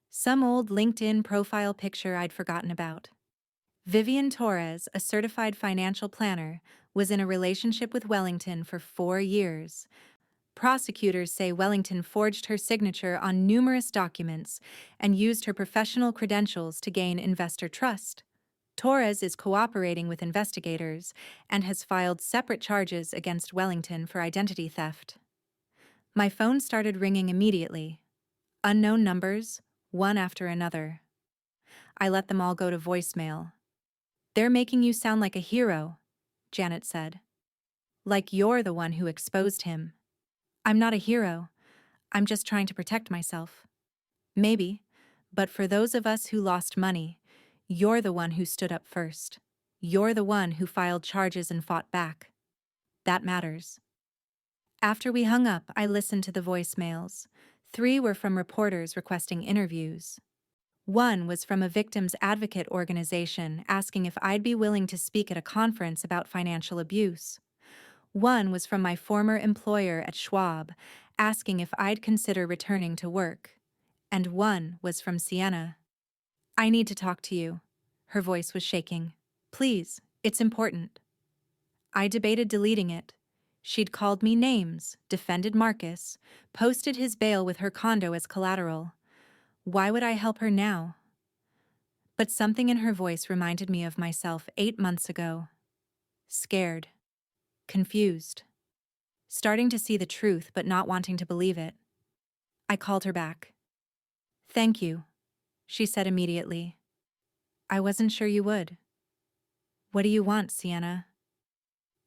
Speaker 1: Some old LinkedIn profile picture I'd forgotten about. Vivian Torres, a certified financial planner, was in a relationship with Wellington for 4 years. Prosecutors say Wellington forged her signature on numerous documents and used her professional credentials to gain investor trust. Torres is cooperating with investigators and has filed separate charges against Wellington for identity theft. My phone started ringing immediately. Unknown numbers, one after another. I let them all go to voicemail. "They're making you sound like a hero," Janet said. "Like you're the one who exposed him." "I'm not a hero. I'm just trying to protect myself." "Maybe, but for those of us who lost money, you're the one who stood up first. You're the one who filed charges and fought back. That matters." After we hung up, I listened to the voicemails. 3 were from reporters requesting interviews. One was from a victims advocate organization asking if I'd be willing to speak at a conference about financial abuse. One was from my former employer at Schwab, asking if I'd consider returning to work. And one was from Sienna. "I need to talk to you." Her voice was shaking. "Please, it's important." I debated deleting it. She'd called me names, defended Marcus, posted his bail with her condo as collateral. Why would I help her now? But something in her voice reminded me of myself 8 months ago. Scared. Confused. Starting to see the truth but not wanting to believe it. I called her back. "Thank you," she said immediately. "I wasn't sure you would." "What do you want, Sienna?"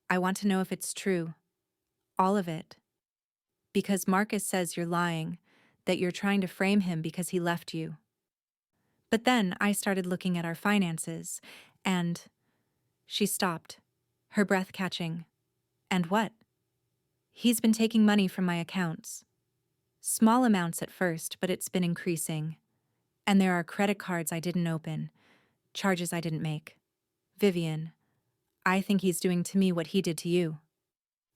Speaker 1: "I want to know if it's true. All of it. Because Marcus says you're lying, that you're trying to frame him because he left you." But then I started looking at our finances, and... She stopped, her breath catching. "And what?" "He's been taking money from my accounts. Small amounts at first, but it's been increasing. And there are credit cards I didn't open, charges I didn't make. Vivian, I think he's doing to me what he did to you."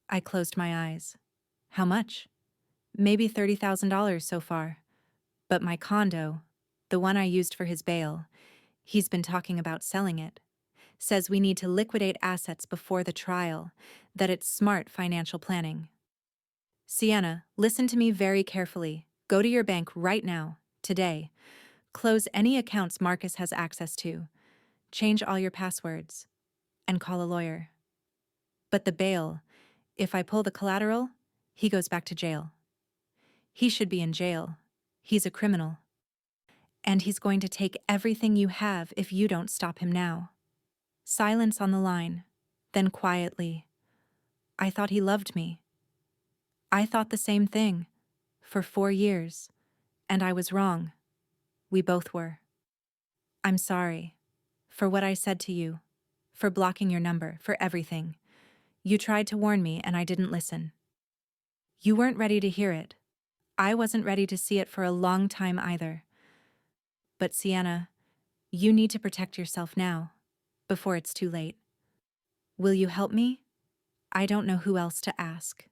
Speaker 1: I closed my eyes. How much? Maybe $30,000 so far. But my condo, the one I used for his bail, he's been talking about selling it. Says we need to liquidate assets before the trial, that it's smart financial planning. Sienna, listen to me very carefully. Go to your bank right now, today. Close any accounts Marcus has access to. Change all your passwords. And call a lawyer. But the bail, if I pull the collateral, he goes back to jail. He should be in jail. He's a criminal. And he's going to take everything you have if you don't stop him now. Silence on the line. Then quietly. I thought he loved me. I thought the same thing. For 4 years. And I was wrong. We both were. I'm sorry. For what I said to you. For blocking your number, for everything. You tried to warn me and I didn't listen. You weren't ready to hear it. I wasn't ready to see it for a long time either. But Sienna, you need to protect yourself now, before it's too late. Will you help me? I don't know who else to ask.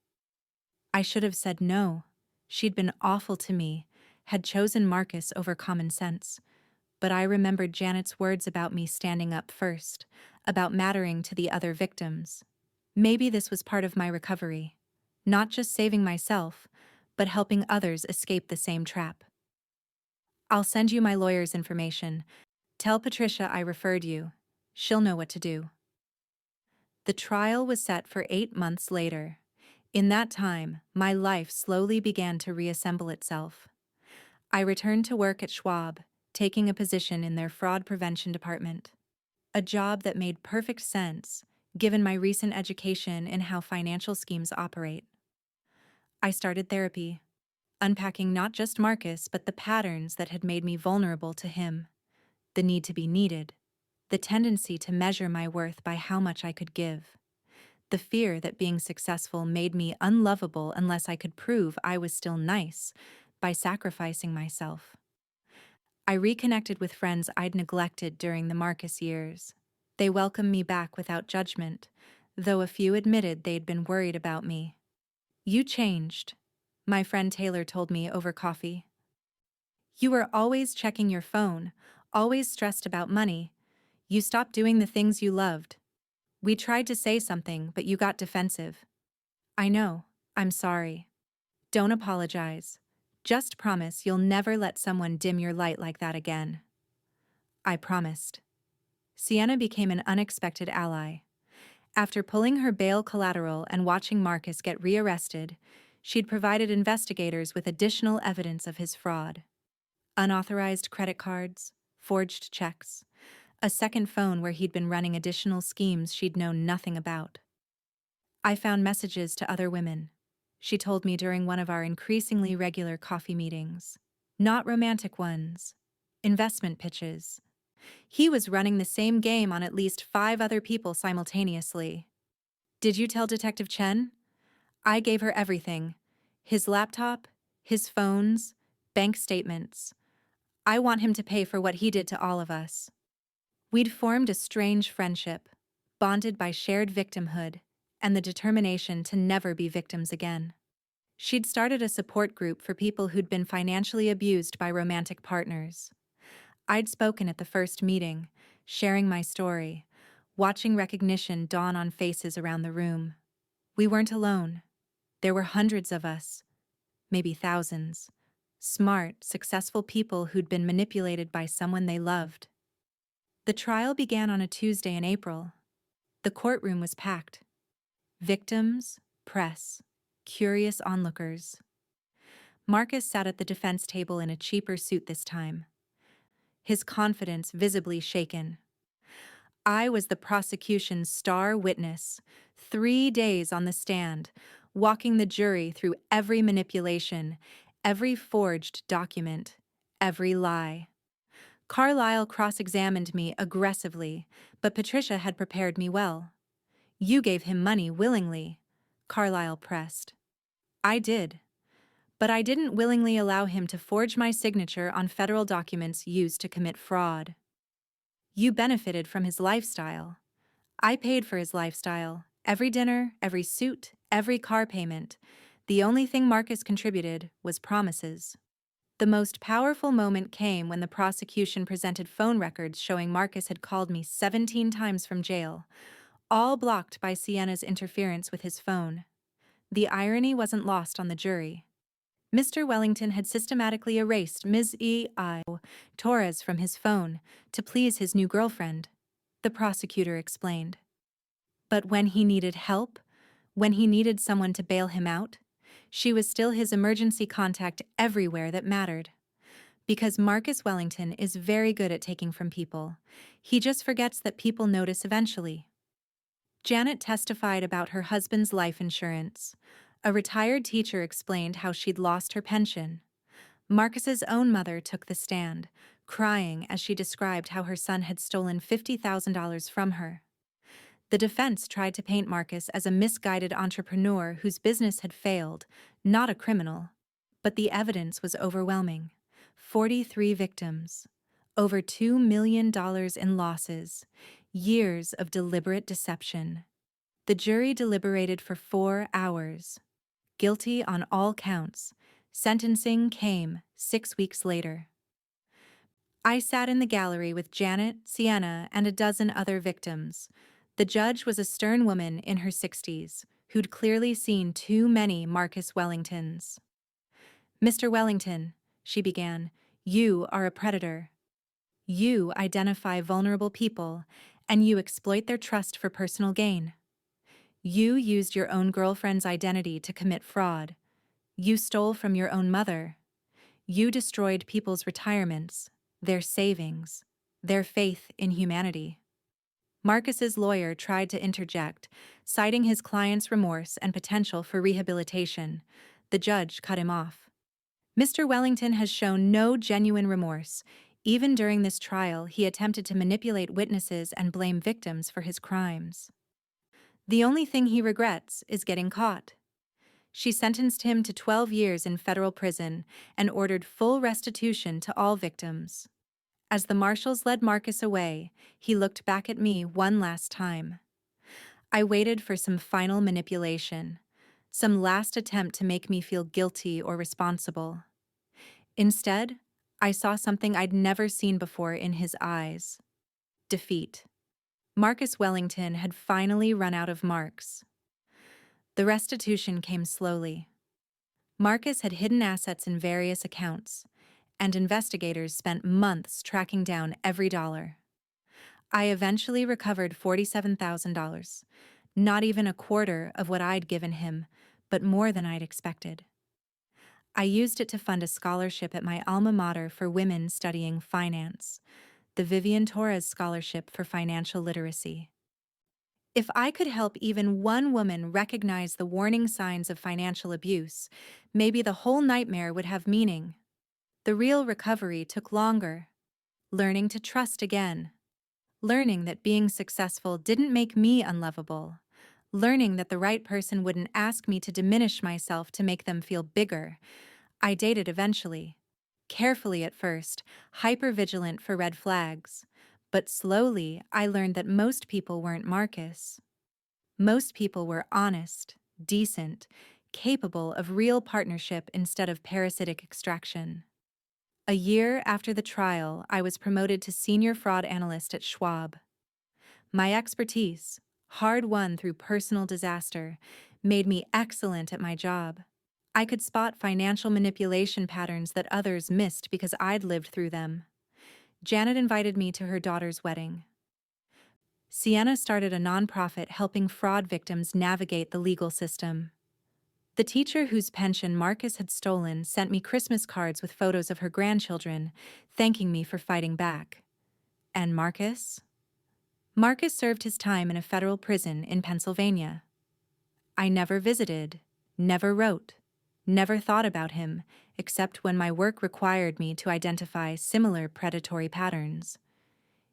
Speaker 1: I should have said no. She'd been awful to me, had chosen Marcus over common sense. But I remembered Janet's words about me standing up first, about mattering to the other victims. Maybe this was part of my recovery. Not just saving myself, but helping others escape the same trap. I'll send you my lawyer's information. Tell Patricia I referred you. She'll know what to do. The trial was set for 8 months later. In that time, my life slowly began to reassemble itself. I returned to work at Schwab, taking a position in their fraud prevention department. A job that made perfect sense, given my recent education in how financial schemes operate. I started therapy, unpacking not just Marcus but the patterns that had made me vulnerable to him. The need to be needed, the tendency to measure my worth by how much I could give, the fear that being successful made me unlovable unless I could prove I was still nice by sacrificing myself. I reconnected with friends I'd neglected during the Marcus years. They welcomed me back without judgment, though a few admitted they'd been worried about me. You changed, my friend Taylor told me over coffee. You were always checking your phone, always stressed about money. You stopped doing the things you loved. We tried to say something, but you got defensive. I know, I'm sorry. Don't apologize. Just promise you'll never let someone dim your light like that again. I promised. Sienna became an unexpected ally. After pulling her bail collateral and watching Marcus get rearrested, she'd provided investigators with additional evidence of his fraud. Unauthorized credit cards, forged checks, a second phone where he'd been running additional schemes she'd known nothing about. I found messages to other women, she told me during one of our increasingly regular coffee meetings. Not romantic ones. Investment pitches. He was running the same game on at least 5 other people simultaneously. Did you tell Detective Chen? I gave her everything. His laptop, his phones, bank statements. I want him to pay for what he did to all of us. We'd formed a strange friendship, bonded by shared victimhood and the determination to never be victims again. She'd started a support group for people who'd been financially abused by romantic partners. I'd spoken at the first meeting, sharing my story, watching recognition dawn on faces around the room. We weren't alone. There were hundreds of us, maybe thousands. Smart, successful people who'd been manipulated by someone they loved. The trial began on a Tuesday in April. The courtroom was packed. Victims, press, curious onlookers. Marcus sat at the defense table in a cheaper suit this time, his confidence visibly shaken. I was the prosecution's star witness, 3 days on the stand, walking the jury through every manipulation, every forged document, every lie. Carlisle cross-examined me aggressively, but Patricia had prepared me well. You gave him money willingly, Carlisle pressed. I did. But I didn't willingly allow him to forge my signature on federal documents used to commit fraud. You benefited from his lifestyle. I paid for his lifestyle, every dinner, every suit, every car payment. The only thing Marcus contributed was promises. The most powerful moment came when the prosecution presented phone records showing Marcus had called me 17 times from jail, all blocked by Sienna's interference with his phone. The irony wasn't lost on the jury. Mr. Wellington had systematically erased Ms. E.I. Torres from his phone to please his new girlfriend, the prosecutor explained. But when he needed help, when he needed someone to bail him out, she was still his emergency contact everywhere that mattered. Because Marcus Wellington is very good at taking from people, he just forgets that people notice eventually. Janet testified about her husband's life insurance. A retired teacher explained how she'd lost her pension. Marcus's own mother took the stand, crying as she described how her son had stolen $50,000 from her. The defense tried to paint Marcus as a misguided entrepreneur whose business had failed, not a criminal. But the evidence was overwhelming. 43 victims, over $2 million in losses, years of deliberate deception. The jury deliberated for 4 hours. Guilty on all counts. Sentencing came 6 weeks later. I sat in the gallery with Janet, Sienna, and a dozen other victims. The judge was a stern woman in her 60s, who'd clearly seen too many Marcus Wellingtons. "Mr. Wellington," she began, "you are a predator. You identify vulnerable people, and you exploit their trust for personal gain. You used your own girlfriend's identity to commit fraud. You stole from your own mother. You destroyed people's retirements, their savings, their faith in humanity." Marcus's lawyer tried to interject, citing his client's remorse and potential for rehabilitation. The judge cut him off. "Mr. Wellington has shown no genuine remorse. Even during this trial, he attempted to manipulate witnesses and blame victims for his crimes. The only thing he regrets is getting caught." She sentenced him to 12 years in federal prison and ordered full restitution to all victims. As the marshals led Marcus away, he looked back at me one last time. I waited for some final manipulation, some last attempt to make me feel guilty or responsible. Instead, I saw something I'd never seen before in his eyes: defeat. Marcus Wellington had finally run out of marks. The restitution came slowly. Marcus had hidden assets in various accounts, and investigators spent months tracking down every dollar. I eventually recovered $47,000, not even a quarter of what I'd given him, but more than I'd expected. I used it to fund a scholarship at my alma mater for women studying finance, the Vivian Torres Scholarship for Financial Literacy. If I could help even one woman recognize the warning signs of financial abuse, maybe the whole nightmare would have meaning. The real recovery took longer. Learning to trust again. Learning that being successful didn't make me unlovable. Learning that the right person wouldn't ask me to diminish myself to make them feel bigger. I dated eventually. Carefully at first, hyper-vigilant for red flags. But slowly, I learned that most people weren't Marcus. Most people were honest, decent, capable of real partnership instead of parasitic extraction. A year after the trial, I was promoted to senior fraud analyst at Schwab. My expertise, hard-won through personal disaster, made me excellent at my job. I could spot financial manipulation patterns that others missed because I'd lived through them. Janet invited me to her daughter's wedding. Sienna started a nonprofit helping fraud victims navigate the legal system. The teacher whose pension Marcus had stolen sent me Christmas cards with photos of her grandchildren, thanking me for fighting back. And Marcus? Marcus served his time in a federal prison in Pennsylvania. I never visited, never wrote, never thought about him, except when my work required me to identify similar predatory patterns.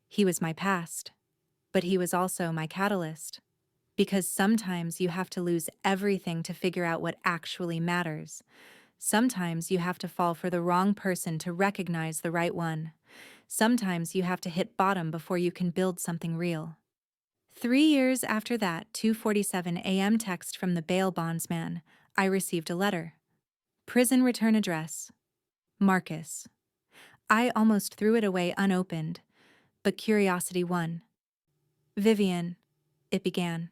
Speaker 1: He was my past, but he was also my catalyst. Because sometimes you have to lose everything to figure out what actually matters. Sometimes you have to fall for the wrong person to recognize the right one. Sometimes you have to hit bottom before you can build something real. 3 years after that 2:47 a.m. text from the bail bondsman, I received a letter. Prison return address. Marcus. I almost threw it away unopened, but curiosity won. Vivian, it began.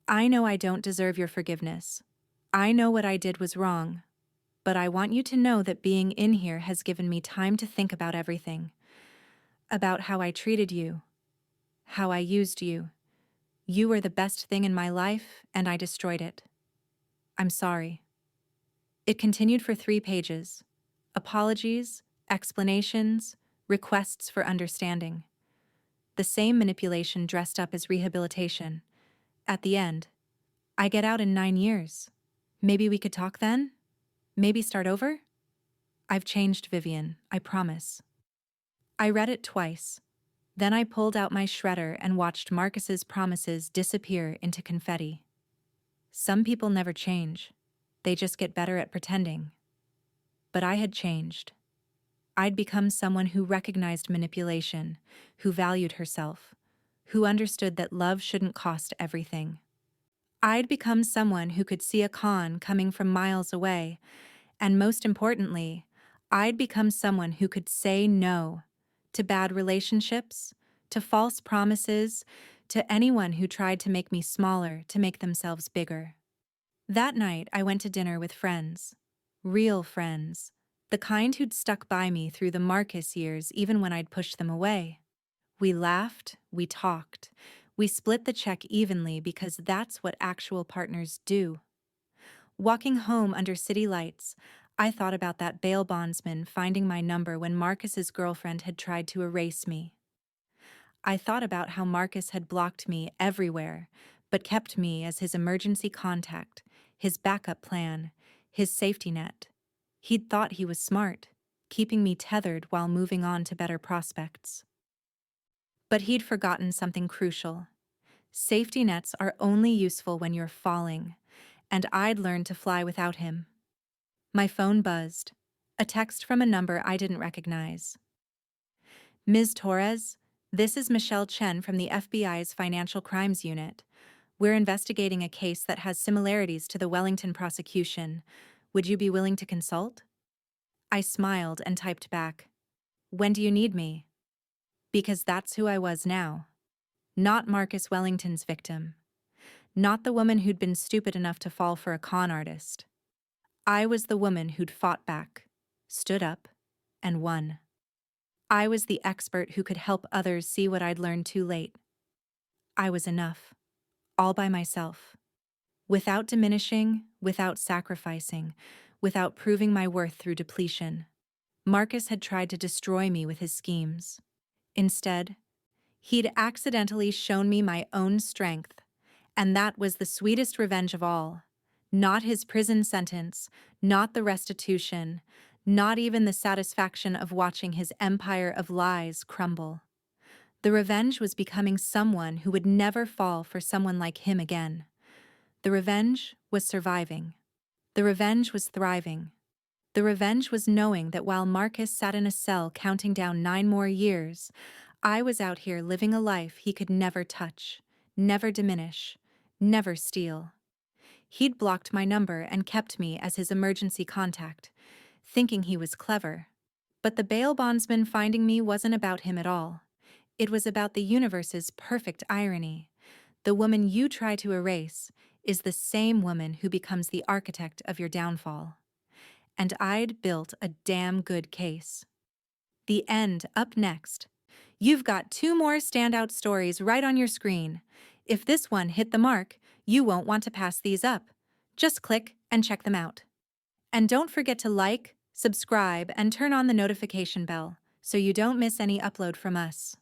Speaker 1: I know I don't deserve your forgiveness. I know what I did was wrong, but I want you to know that being in here has given me time to think about everything. About how I treated you, how I used you. You were the best thing in my life, and I destroyed it. I'm sorry. It continued for 3 pages. Apologies, explanations, requests for understanding. The same manipulation dressed up as rehabilitation. At the end, I get out in 9 years. Maybe we could talk then? Maybe start over? I've changed, Vivian, I promise. I read it twice. Then I pulled out my shredder and watched Marcus's promises disappear into confetti. Some people never change. They just get better at pretending. But I had changed. I'd become someone who recognized manipulation, who valued herself, who understood that love shouldn't cost everything. I'd become someone who could see a con coming from miles away, and most importantly, I'd become someone who could say no to bad relationships, to false promises, to anyone who tried to make me smaller, to make themselves bigger. That night, I went to dinner with friends. Real friends. The kind who'd stuck by me through the Marcus years even when I'd pushed them away. We laughed, we talked, we split the check evenly because that's what actual partners do. Walking home under city lights, I thought about that bail bondsman finding my number when Marcus's girlfriend had tried to erase me. I thought about how Marcus had blocked me everywhere, but kept me as his emergency contact, his backup plan, his safety net. He'd thought he was smart, keeping me tethered while moving on to better prospects. But he'd forgotten something crucial. Safety nets are only useful when you're falling, and I'd learned to fly without him. My phone buzzed. A text from a number I didn't recognize. Ms. Torres, this is Michelle Chen from the FBI's Financial Crimes Unit. We're investigating a case that has similarities to the Wellington prosecution. Would you be willing to consult? I smiled and typed back. When do you need me? Because that's who I was now. Not Marcus Wellington's victim. Not the woman who'd been stupid enough to fall for a con artist. I was the woman who'd fought back, stood up, and won. I was the expert who could help others see what I'd learned too late. I was enough, all by myself. Without diminishing, without sacrificing, without proving my worth through depletion. Marcus had tried to destroy me with his schemes. Instead, he'd accidentally shown me my own strength, and that was the sweetest revenge of all. Not his prison sentence, not the restitution, not even the satisfaction of watching his empire of lies crumble. The revenge was becoming someone who would never fall for someone like him again. The revenge was surviving. The revenge was thriving. The revenge was knowing that while Marcus sat in a cell counting down 9 more years, I was out here living a life he could never touch, never diminish, never steal. He'd blocked my number and kept me as his emergency contact, thinking he was clever. But the bail bondsman finding me wasn't about him at all. It was about the universe's perfect irony. The woman you try to erase is the same woman who becomes the architect of your downfall. And I'd built a damn good case. The end up next. You've got 2 more standout stories right on your screen. If this one hit the mark, you won't want to pass these up. Just click and check them out. And don't forget to like, subscribe, and turn on the notification bell so you don't miss any upload from us.